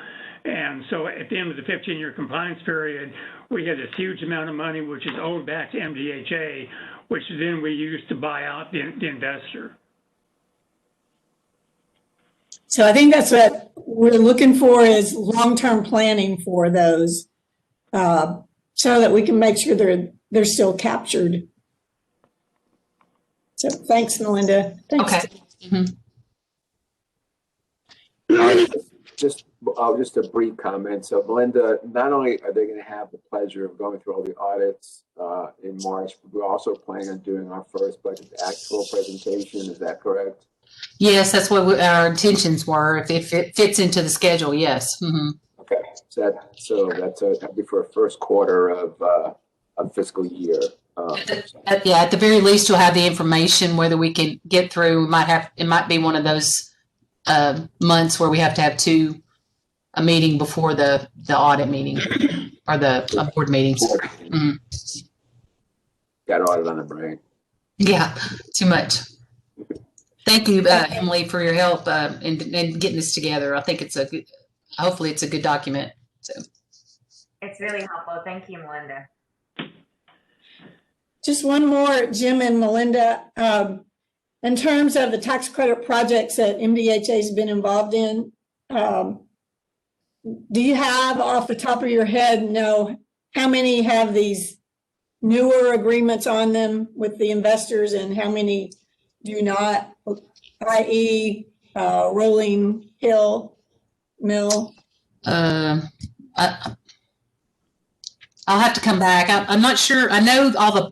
And so at the end of the 15-year compliance period, we had this huge amount of money, which is owed back to MDHA, which then we use to buy out the investor. So I think that's what we're looking for is long-term planning for those so that we can make sure they're still captured. So thanks, Melinda. Thanks. Okay. Just a brief comment. So Melinda, not only are they going to have the pleasure of going through all the audits in March, but we're also planning on doing our first budget actual presentation. Is that correct? Yes, that's what our intentions were. If it fits into the schedule, yes. Mm-hmm. Okay, that'll be for a first quarter of fiscal year. At the very least, you'll have the information. Whether we can get through, it might be one of those months where we have to have a meeting before the audit meeting or the board meetings. Mm-hmm. Got audit on the brain. Yeah, too much. Thank you, Emily, for your help in getting this together. I think hopefully it's a good document. So it's really helpful. Thank you, Melinda. Just one more, Jim and Melinda. In terms of the tax credit projects that MDHA has been involved in, do you have off the top of your head know how many have these newer agreements on them with the investors and how many do not, i.e. Rolling Hill Mill? I'll have to come back. I'm not sure. I know all the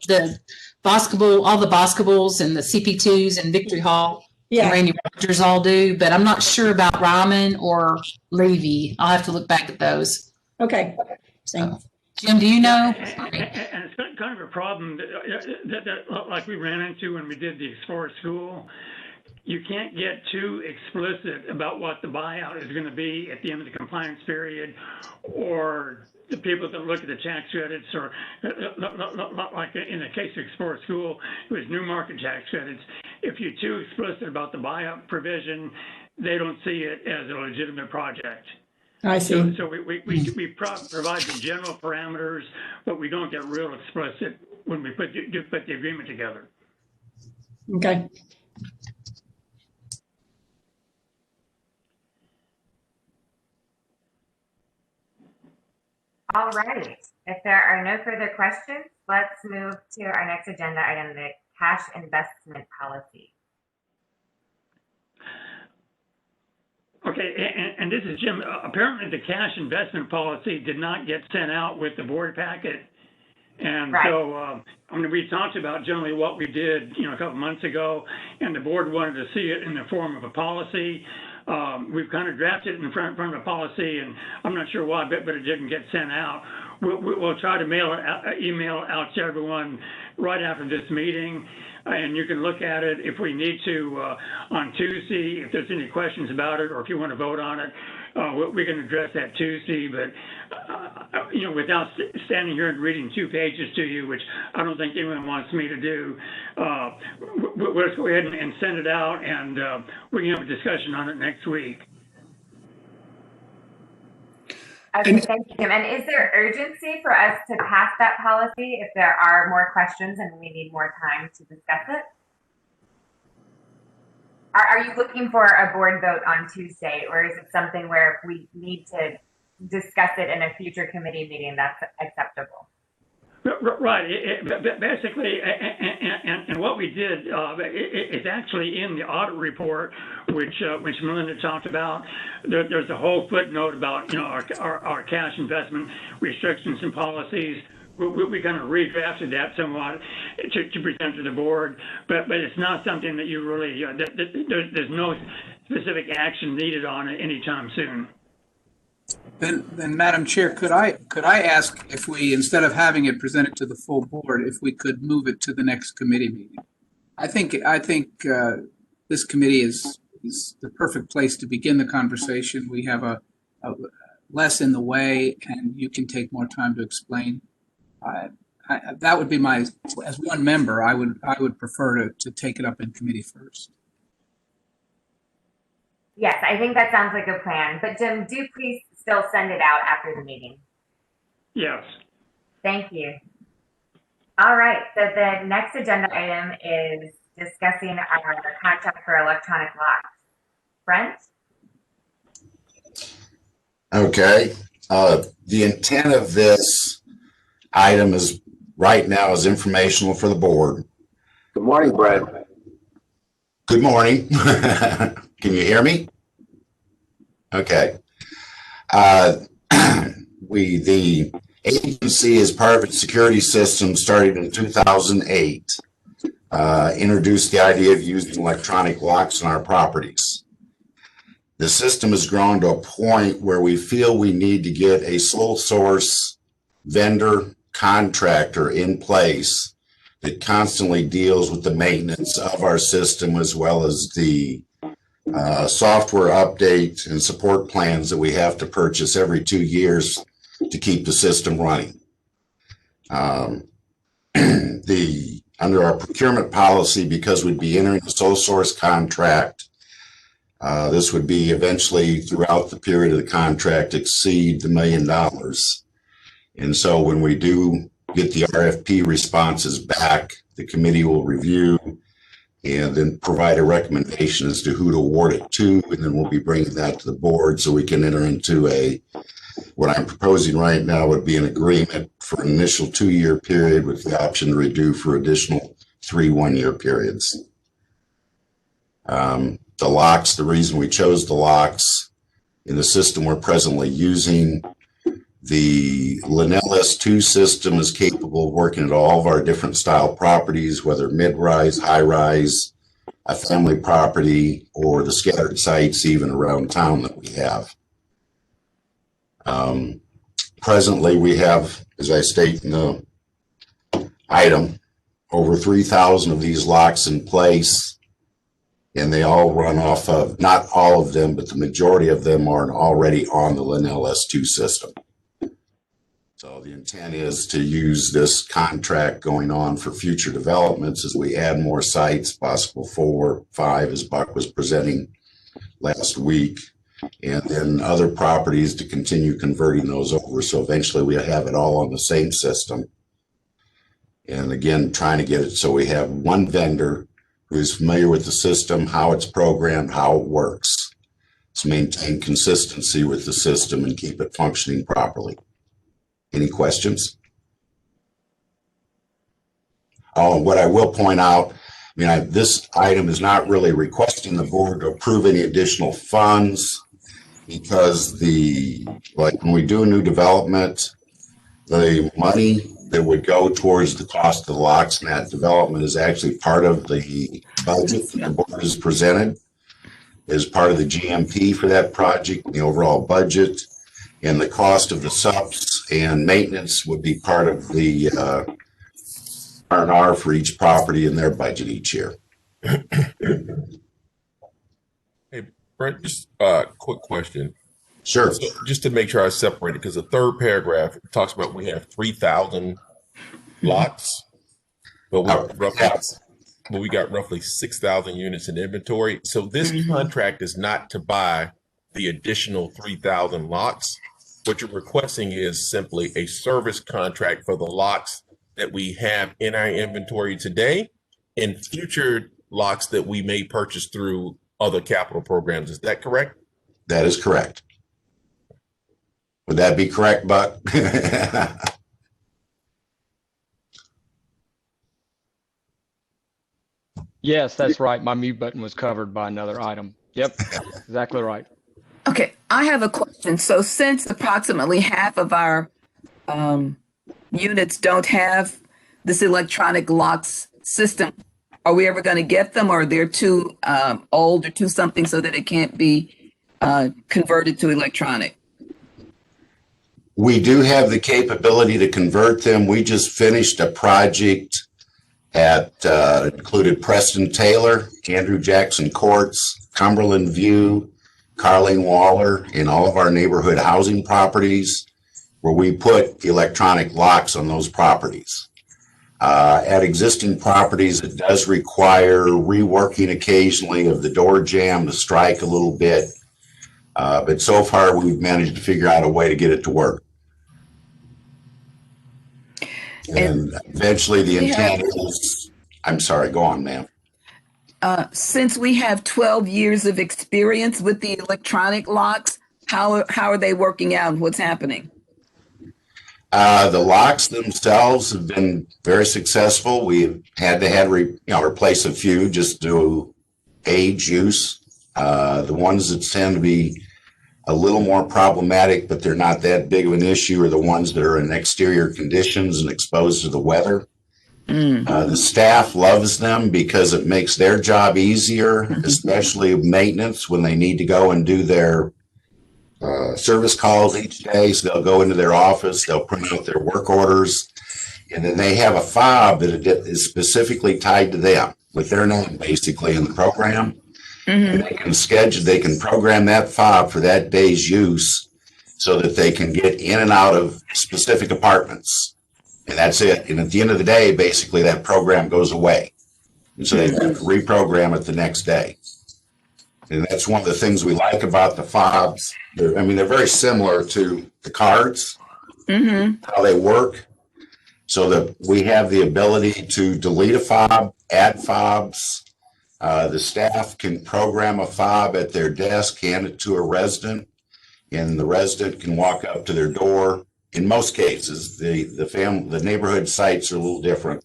Boscables and the CP2s and Victory Hall. Yeah. And Randy Rogers all do, but I'm not sure about Ryman or Levy. I'll have to look back at those. Okay. So, Jim, do you know? And it's kind of a problem that like we ran into when we did the Explorer School. You can't get too explicit about what the buyout is going to be at the end of the compliance period, or the people that look at the tax credits, or like in the case of Explorer School, it was new market tax credits. If you're too explicit about the buyout provision, they don't see it as a legitimate project. I see. So we provide the general parameters, but we don't get real explicit when we put the agreement together. Okay. All right. If there are no further questions, let's move to our next agenda item, the cash investment policy. Okay, and this is Jim. Apparently, the cash investment policy did not get sent out with the board packet. And right. So, I mean, we talked about generally what we did, a couple months ago, and the board wanted to see it in the form of a policy. We've kind of drafted it in front of a policy, and I'm not sure why, but it didn't get sent out. We'll try to email out to everyone right after this meeting, and you can look at it if we need to on Tuesday. If there's any questions about it, or if you want to vote on it, we can address that Tuesday. But without standing here and reading 2 pages to you, which I don't think anyone wants me to do, let's go ahead and send it out, and we can have a discussion on it next week. Okay, thank you, Jim. And is there urgency for us to pass that policy if there are more questions and we need more time to discuss it? Are you looking for a board vote on Tuesday, or is it something where if we need to discuss it in a future committee meeting, that's acceptable? Right. Basically, and what we did is actually in the audit report, which Melinda talked about. There's a whole footnote about our cash investment restrictions and policies. We kind of redrafted that somewhat to present to the board, but it's not something that you really there's no specific action needed on it anytime soon. Then, Madam Chair, could I ask if we, instead of having it presented to the full board, if we could move it to the next committee meeting? I think this committee is the perfect place to begin the conversation. We have a less in the way, and you can take more time to explain. That would be as one member, I would prefer to take it up in committee first. Yes, I think that sounds like a plan. But Jim, do please still send it out after the meeting. Yes. Thank you. All right, so the next agenda item is discussing our contract for electronic locks. Brent? Okay, the intent of this item is right now is informational for the board. Good morning, Brent. Good morning. Can you hear me? Okay. The agency, as part of its security system, started in 2008, introduced the idea of using electronic locks on our properties. The system has grown to a point where we feel we need to get a sole source vendor contractor in place that constantly deals with the maintenance of our system, as well as the software update and support plans that we have to purchase every 2 years to keep the system running. Under our procurement policy, because we'd be entering a sole source contract, this would be eventually, throughout the period of the contract, exceed the $1 million. And so when we do get the RFP responses back, the committee will review and then provide a recommendation as to who to award it to, and then we'll be bringing that to the board so we can enter into what I'm proposing right now would be an agreement for an initial 2-year period with the option to renew for additional 3 1-year periods. The locks, the reason we chose the locks in the system we're presently using, the Linnell S2 system is capable of working at all of our different style properties, whether mid-rise, high-rise, a family property, or the scattered sites even around town that we have. Presently, we have, as I state in the item, over 3,000 of these locks in place, and they all run off of, not all of them, but the majority of them are already on the Linnell S2 system. So the intent is to use this contract going on for future developments as we add more sites, possible 4, 5, as Buck was presenting last week, and then other properties to continue converting those over. So eventually we have it all on the same system. And again, trying to get it so we have one vendor who's familiar with the system, how it's programmed, how it works, to maintain consistency with the system and keep it functioning properly. Any questions? Oh, what I will point out, this item is not really requesting the board to approve any additional funds, because when we do a new development, the money that would go towards the cost of the locks in that development is actually part of the budget that the board has presented as part of the GMP for that project, the overall budget, and the cost of the subs and maintenance would be part of the R&R for each property in their budget each year. Hey, Brent, just a quick question. Sure. So just to make sure I separate it, because the third paragraph talks about we have 3,000 lots, but we got roughly 6,000 units in inventory. So this contract is not to buy the additional 3,000 lots. What you're requesting is simply a service contract for the lots that we have in our inventory today and future lots that we may purchase through other capital programs. Is that correct? That is correct. Would that be correct, Buck? Yes, that's right. My mute button was covered by another item. Yep, exactly right. Okay, I have a question. So since approximately half of our units don't have this electronic locks system, are we ever going to get them, or they're too old or too something so that it can't be converted to electronic? We do have the capability to convert them. We just finished a project included Preston Taylor, Andrew Jackson Courts, Cumberland View, Carling Waller, and all of our neighborhood housing properties, where we put electronic locks on those properties. At existing properties, it does require reworking occasionally of the door jamb to strike a little bit. But so far, we've managed to figure out a way to get it to work. And eventually the intent is, I'm sorry, go on, ma'am. Since we have 12 years of experience with the electronic locks, how are they working out? What's happening? The locks themselves have been very successful. We've had to replace a few just due to age use. The ones that tend to be a little more problematic, but they're not that big of an issue, are the ones that are in exterior conditions and exposed to the weather. The staff loves them because it makes their job easier, especially maintenance when they need to go and do their service calls each day. So they'll go into their office, they'll print out their work orders, and then they have a fob that is specifically tied to them with their name basically in the program. And they can program that fob for that day's use so that they can get in and out of specific apartments. And that's it. And at the end of the day, basically that program goes away. And so they have to reprogram it the next day. And that's one of the things we like about the fobs. They're very similar to the cards, how they work. So that we have the ability to delete a fob, add fobs. The staff can program a fob at their desk, hand it to a resident, and the resident can walk up to their door. In most cases, the neighborhood sites are a little different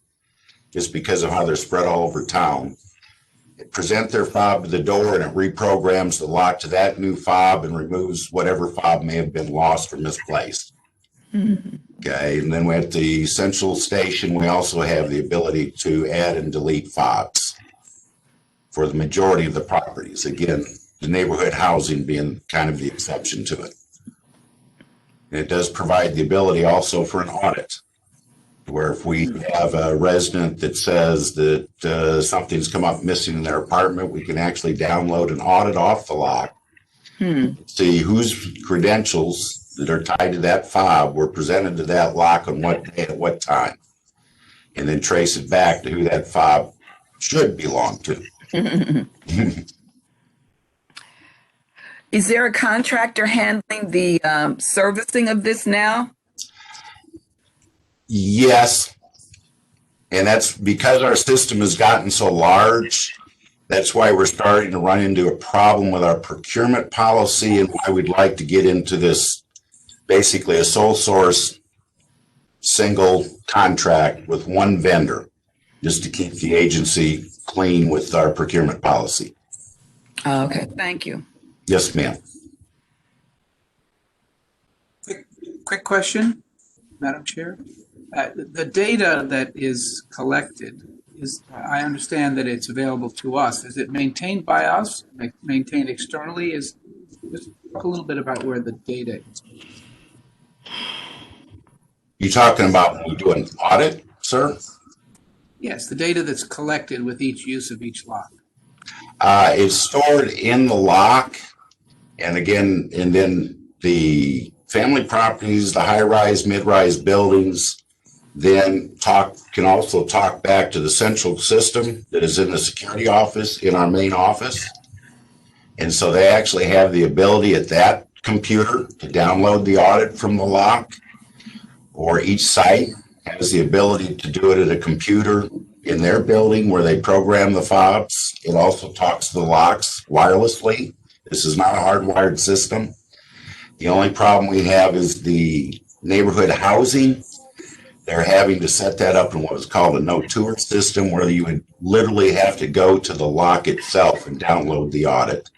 just because of how they're spread all over town. Present their fob to the door, and it reprograms the lock to that new fob and removes whatever fob may have been lost or misplaced. Okay, and then at the central station, we also have the ability to add and delete fobs for the majority of the properties. Again, the neighborhood housing being kind of the exception to it. And it does provide the ability also for an audit, where if we have a resident that says that something's come up missing in their apartment, we can actually download an audit off the lock, see whose credentials that are tied to that fob were presented to that lock on what day at what time, and then trace it back to who that fob should belong to. Is there a contractor handling the servicing of this now? Yes. And that's because our system has gotten so large. That's why we're starting to run into a problem with our procurement policy and why we'd like to get into this, basically a sole source, single contract with one vendor, just to keep the agency clean with our procurement policy. Okay, thank you. Yes, ma'am. Quick question, Madam Chair. The data that is collected is, I understand that it's available to us. Is it maintained by us, maintained externally? Just talk a little bit about where the data is. You talking about when we do an audit, sir? Yes, the data that's collected with each use of each lot. It's stored in the lock, and again, and then the family properties, the high-rise, mid-rise buildings, then can also talk back to the central system that is in the security office, in our main office. And so they actually have the ability at that computer to download the audit from the lock, or each site has the ability to do it at a computer in their building where they program the fobs. It also talks to the locks wirelessly. This is not a hardwired system. The only problem we have is the neighborhood housing. They're having to set that up in what is called a no-tour system, where you would literally have to go to the lock itself and download the audit.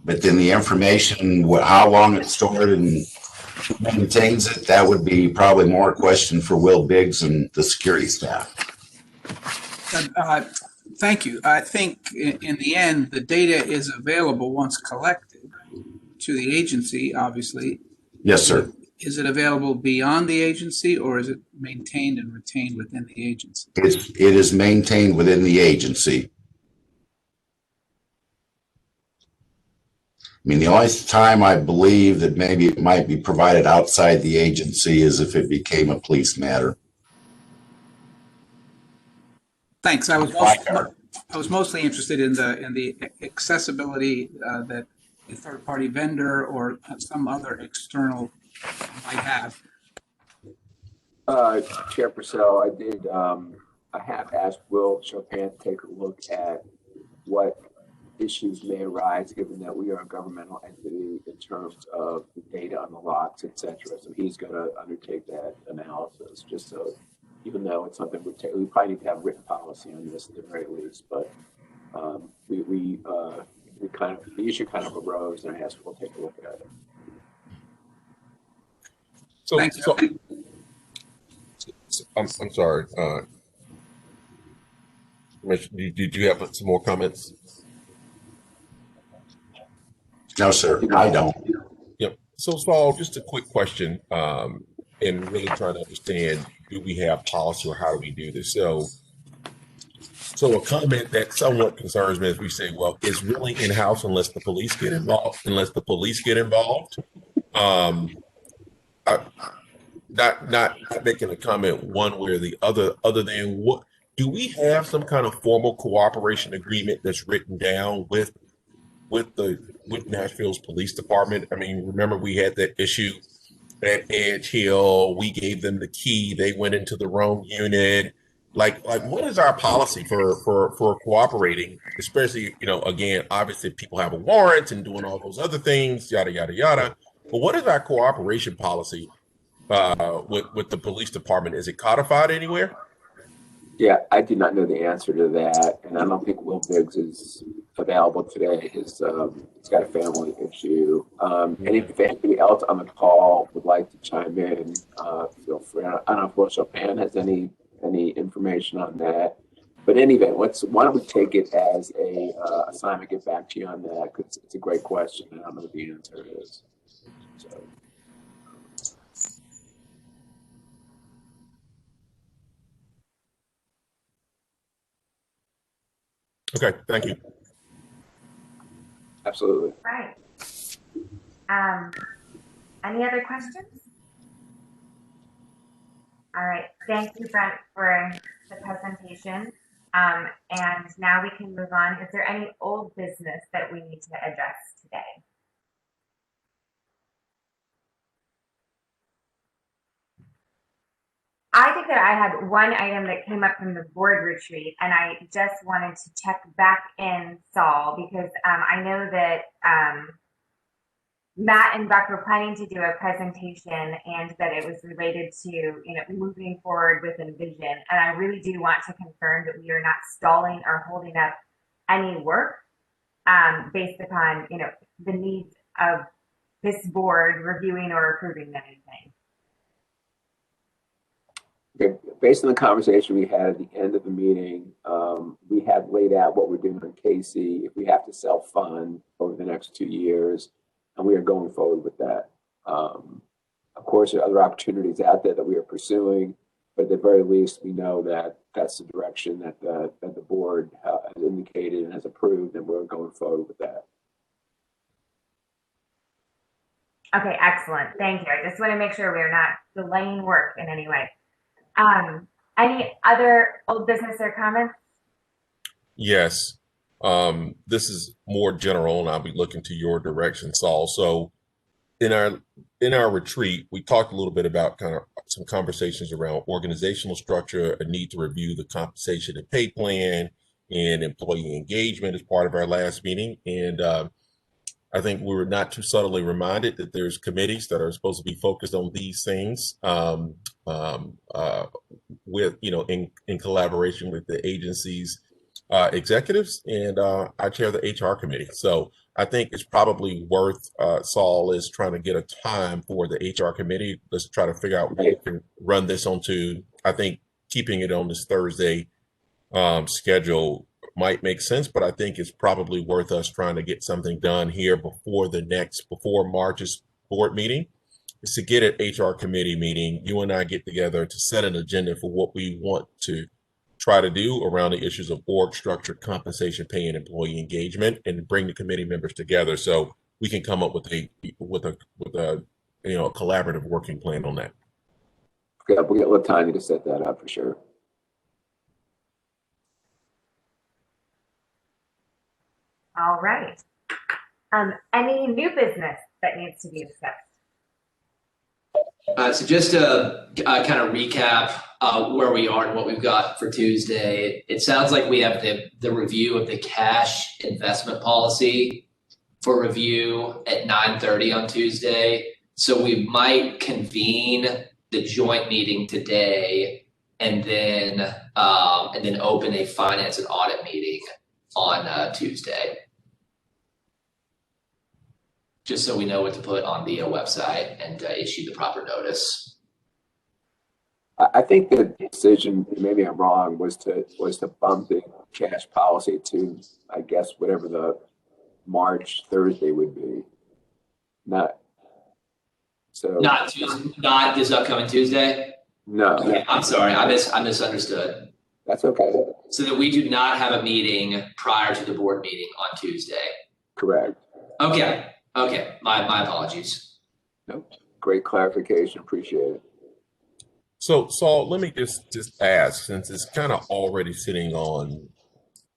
But then the information, how long it's stored and who maintains it, that would be probably more a question for Will Biggs and the security staff. Thank you. I think in the end, the data is available once collected to the agency, obviously. Yes, sir. Is it available beyond the agency, or is it maintained and retained within the agency? It is maintained within the agency. I mean, the only time I believe that maybe it might be provided outside the agency is if it became a police matter. Thanks. I was mostly interested in the accessibility that a third-party vendor or some other external might have. Chair Purcell, I have asked Will Chopin to take a look at what issues may arise given that we are a governmental entity in terms of the data on the locks, et cetera. So he's going to undertake that analysis, just so, even though it's something we probably need to have written policy on this at the very least, but the issue kind of arose, and I asked Will to take a look at it. I'm sorry. Did you have some more comments? No, sir, I don't. Yep. So, Saul, just a quick question, and really trying to understand, do we have policy or how do we do this? So a comment that somewhat concerns me is we say, well, it's really in-house unless the police get involved. Not making a comment one way or the other than what, do we have some kind of formal cooperation agreement that's written down with Nashville's police department? I mean, remember we had that issue at Edge Hill. We gave them the key. They went into the wrong unit. Like what is our policy for cooperating, especially, again, obviously people have a warrant and doing all those other things, yada, yada, yada. But what is our cooperation policy with the police department? Is it codified anywhere? Yeah, I do not know the answer to that, and I don't think Will Biggs is available today. He's got a family issue. And if anybody else on the call would like to chime in, feel free. I don't know if Will Chopin has any information on that. But in any event, why don't we take it as a assignment, get back to you on that, because it's a great question, and I don't know what the answer is. So. Okay, thank you. Absolutely. Right. Any other questions? All right. Thank you, Brent, for the presentation. And now we can move on. Is there any old business that we need to address today? I think that I had one item that came up from the board retreat, and I just wanted to check back in, Saul, because I know that Matt and Buck were planning to do a presentation, and that it was related to moving forward with Envision. And I really do want to confirm that we are not stalling or holding up any work based upon the needs of this board reviewing or approving anything. Based on the conversation we had at the end of the meeting, we had laid out what we're doing on Casey, if we have to self-fund over the next 2 years, and we are going forward with that. Of course, there are other opportunities out there that we are pursuing, but at the very least, we know that that's the direction that the board has indicated and has approved, and we're going forward with that. Okay, excellent. Thank you. I just want to make sure we're not delaying work in any way. Any other old business or comments? Yes. This is more general, and I'll be looking to your direction, Saul. So in our retreat, we talked a little bit about kind of some conversations around organizational structure, a need to review the compensation and pay plan, and employee engagement as part of our last meeting. And I think we were not too subtly reminded that there's committees that are supposed to be focused on these things with, in collaboration with the agency's executives. And I chair the HR committee. So I think it's probably worth, Saul is trying to get a time for the HR committee. Let's try to figure out what we can run this onto. I think keeping it on this Thursday schedule might make sense, but I think it's probably worth us trying to get something done here before March's board meeting. Is to get an HR committee meeting, you and I get together to set an agenda for what we want to try to do around the issues of org structure, compensation, pay, and employee engagement, and bring the committee members together so we can come up with a collaborative working plan on that. Yeah, we got a little time to set that up for sure. All right. Any new business that needs to be discussed? So just to kind of recap where we are and what we've got for Tuesday, it sounds like we have the review of the cash investment policy for review at 9:30 on Tuesday. So we might convene the joint meeting today and then open a finance and audit meeting on Tuesday. Just so we know what to put on the website and issue the proper notice. I think the decision, maybe I'm wrong, was to bump the cash policy to, I guess, whatever the March Thursday would be. Not this upcoming Tuesday? No. Okay, I'm sorry, I misunderstood. That's okay. So that we do not have a meeting prior to the board meeting on Tuesday. Correct. Okay, my apologies. Nope. Great clarification, appreciate it. So Saul, let me just ask, since it's kind of already sitting on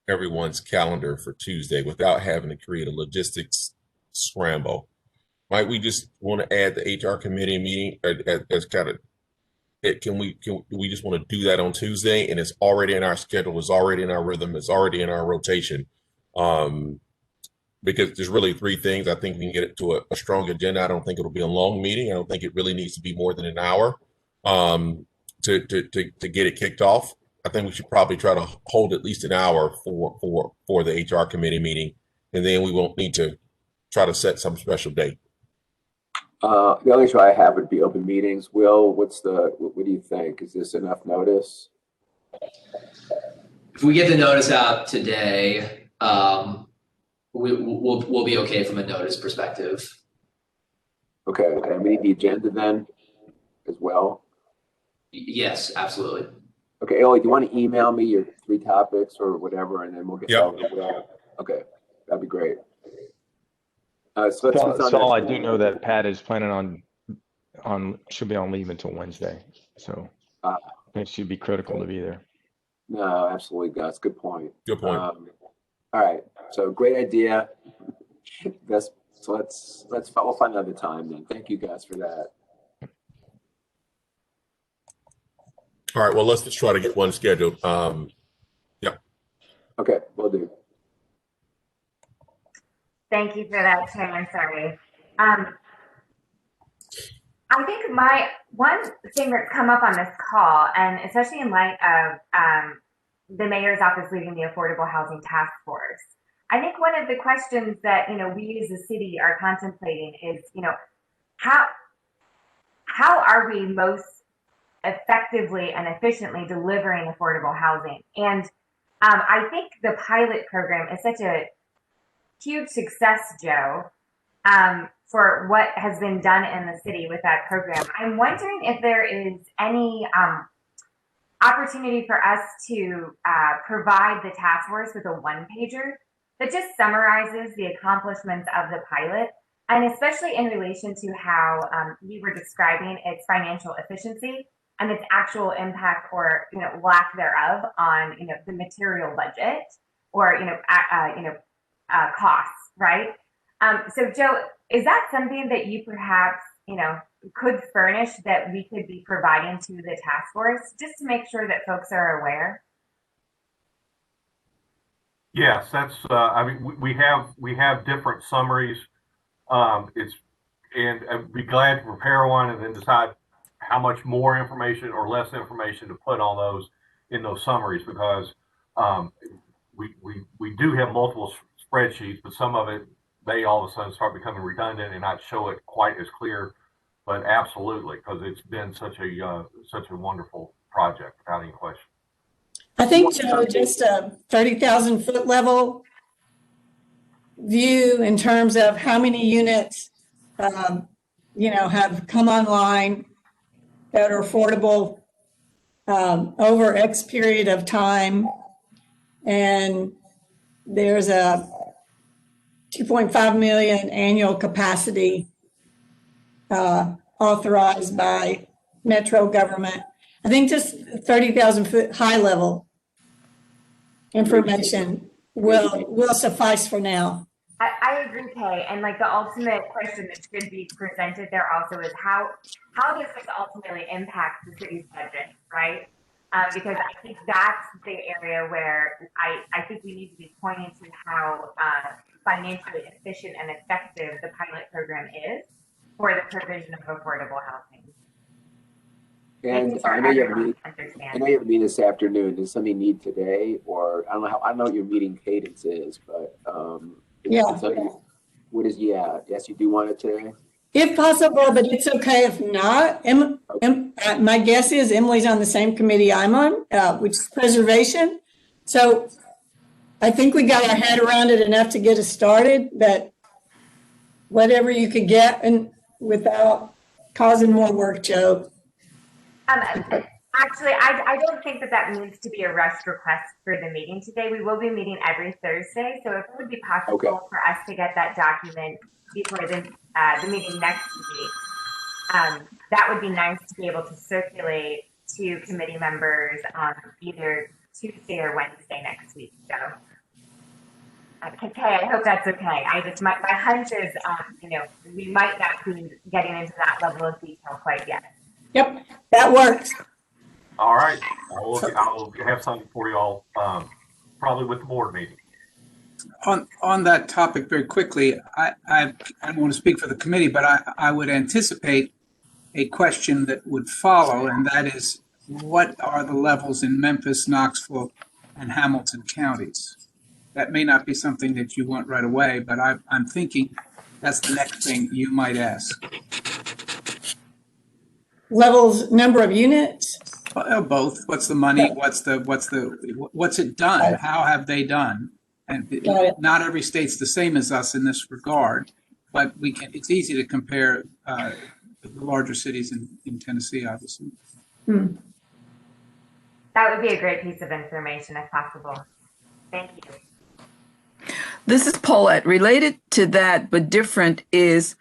everyone's calendar for Tuesday without having to create a logistics scramble, might we just want to add the HR committee meeting as kind of, do we just want to do that on Tuesday, and it's already in our schedule, it's already in our rhythm, it's already in our rotation? Because there's really three things. I think we can get it to a strong agenda. I don't think it'll be a long meeting. I don't think it really needs to be more than an hour to get it kicked off. I think we should probably try to hold at least an hour for the HR committee meeting, and then we won't need to try to set some special date. The only issue I have would be open meetings. Will, what do you think? Is this enough notice? If we get the notice out today, we'll be okay from a notice perspective. Okay, and we need the agenda then as well? Yes, absolutely. Okay, Ellie, do you want to email me your 3 topics or whatever, and then we'll get that. Okay, that'd be great. So Saul, I do know that Pat is planning should be on leave until Wednesday, so it should be critical to be there. No, absolutely, Gus. Good point. Good point. All right, so great idea. We'll find another time then. Thank you guys for that. All right, well, let's just try to get one scheduled. Yeah. Okay, will do. Thank you for that, Chairman. Sorry. I think one thing that's come up on this call, and especially in light of the mayor's office leading the Affordable Housing Task Force, I think one of the questions that we as a city are contemplating is how are we most effectively and efficiently delivering affordable housing? And I think the pilot program is such a huge success, Joe, for what has been done in the city with that program. I'm wondering if there is any opportunity for us to provide the task force with a one-pager that just summarizes the accomplishments of the pilot, and especially in relation to how you were describing its financial efficiency and its actual impact or lack thereof on the material budget or costs, right? So Joe, is that something that you perhaps could furnish that we could be providing to the task force just to make sure that folks are aware? Yes, that's. I mean, we have different summaries. And I'd be glad to prepare one and then decide how much more information or less information to put on those in those summaries, because we do have multiple spreadsheets, but some of it may all of a sudden start becoming redundant and not show it quite as clear. But absolutely, because it's been such a wonderful project, without any question. I think, Joe, just a 30,000 foot level view in terms of how many units, have come online that are affordable over X period of time. And there's a 2.5 million annual capacity authorized by Metro government. I think just 30,000 foot high level information will suffice for now. I agree, Kay. And like the ultimate question that should be presented there also is how does this ultimately impact the city's budget, right? Because I think that's the area where I think we need to be pointing to how financially efficient and effective the pilot program is for the provision of affordable housing. And I know you have a meeting this afternoon. Does somebody need today, or I don't know what your meeting cadence is, but yes, you do want it today? If possible, but it's okay if not. My guess is Emily's on the same committee I'm on, which is preservation. So I think we got our head around it enough to get us started, but whatever you could get and without causing more work, Joe. Actually, I don't think that needs to be a rushed request for the meeting today. We will be meeting every Thursday, so if it would be possible for us to get that document before the meeting next week, that would be nice to be able to circulate to committee members on either Tuesday or Wednesday next week. So, okay, I hope that's okay. My hunch is, we might not be getting into that level of detail quite yet. Yep, that works. All right, I'll have something for you all, probably with the board meeting. On that topic, very quickly, I don't want to speak for the committee, but I would anticipate a question that would follow, and that is, what are the levels in Memphis, Knoxville, and Hamilton counties? That may not be something that you want right away, but I'm thinking that's the next thing you might ask. Levels, number of units? Both. What's the money? What's it done? How have they done? And not every state's the same as us in this regard, but it's easy to compare the larger cities in Tennessee, obviously. That would be a great piece of information if possible. Thank you. This is Paulette. Related to that, but different is,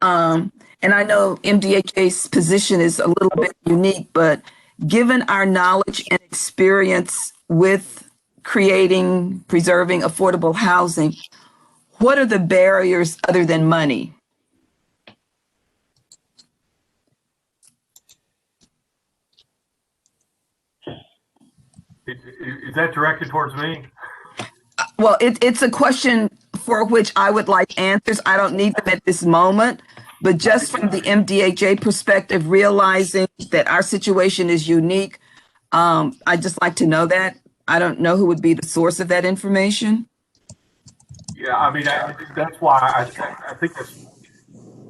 and I know MDHA's position is a little bit unique, but given our knowledge and experience with preserving affordable housing, what are the barriers other than money? Is that directed towards me? Well, it's a question for which I would like answers. I don't need them at this moment, but just from the MDHA perspective, realizing that our situation is unique, I'd just like to know that. I don't know who would be the source of that information. Yeah, I mean, that's why I think that's,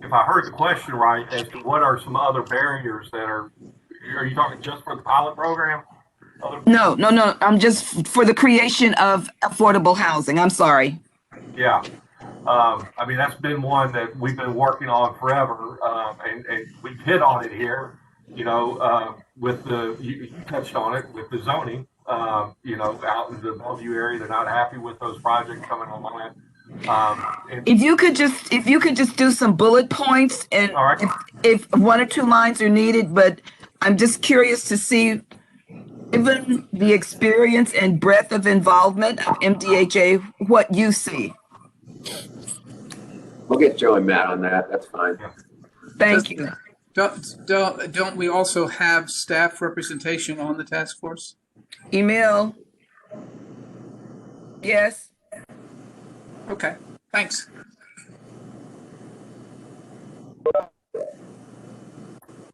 if I heard the question right, as to what are some other barriers that are you talking just for the pilot program? No. I'm just for the creation of affordable housing. I'm sorry. Yeah. I mean, that's been one that we've been working on forever, and we've hit on it here, with you touched on it, with the zoning, out in the Bellevue area, they're not happy with those projects coming online. If you could just do some bullet points, and all right. if one or two lines are needed, but I'm just curious to see, given the experience and breadth of involvement of MDHA, what you see. We'll get Joe and Matt on that. That's fine. Thank you. Don't we also have staff representation on the task force? Email. Yes. Okay, thanks.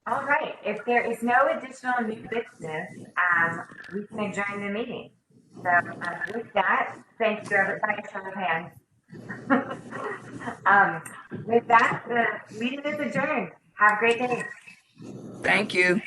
All right, if there is no additional new business, we can adjourn the meeting. So with that, thank you everybody, show of hands. With that, the meeting is adjourned. Have a great day. Thank you.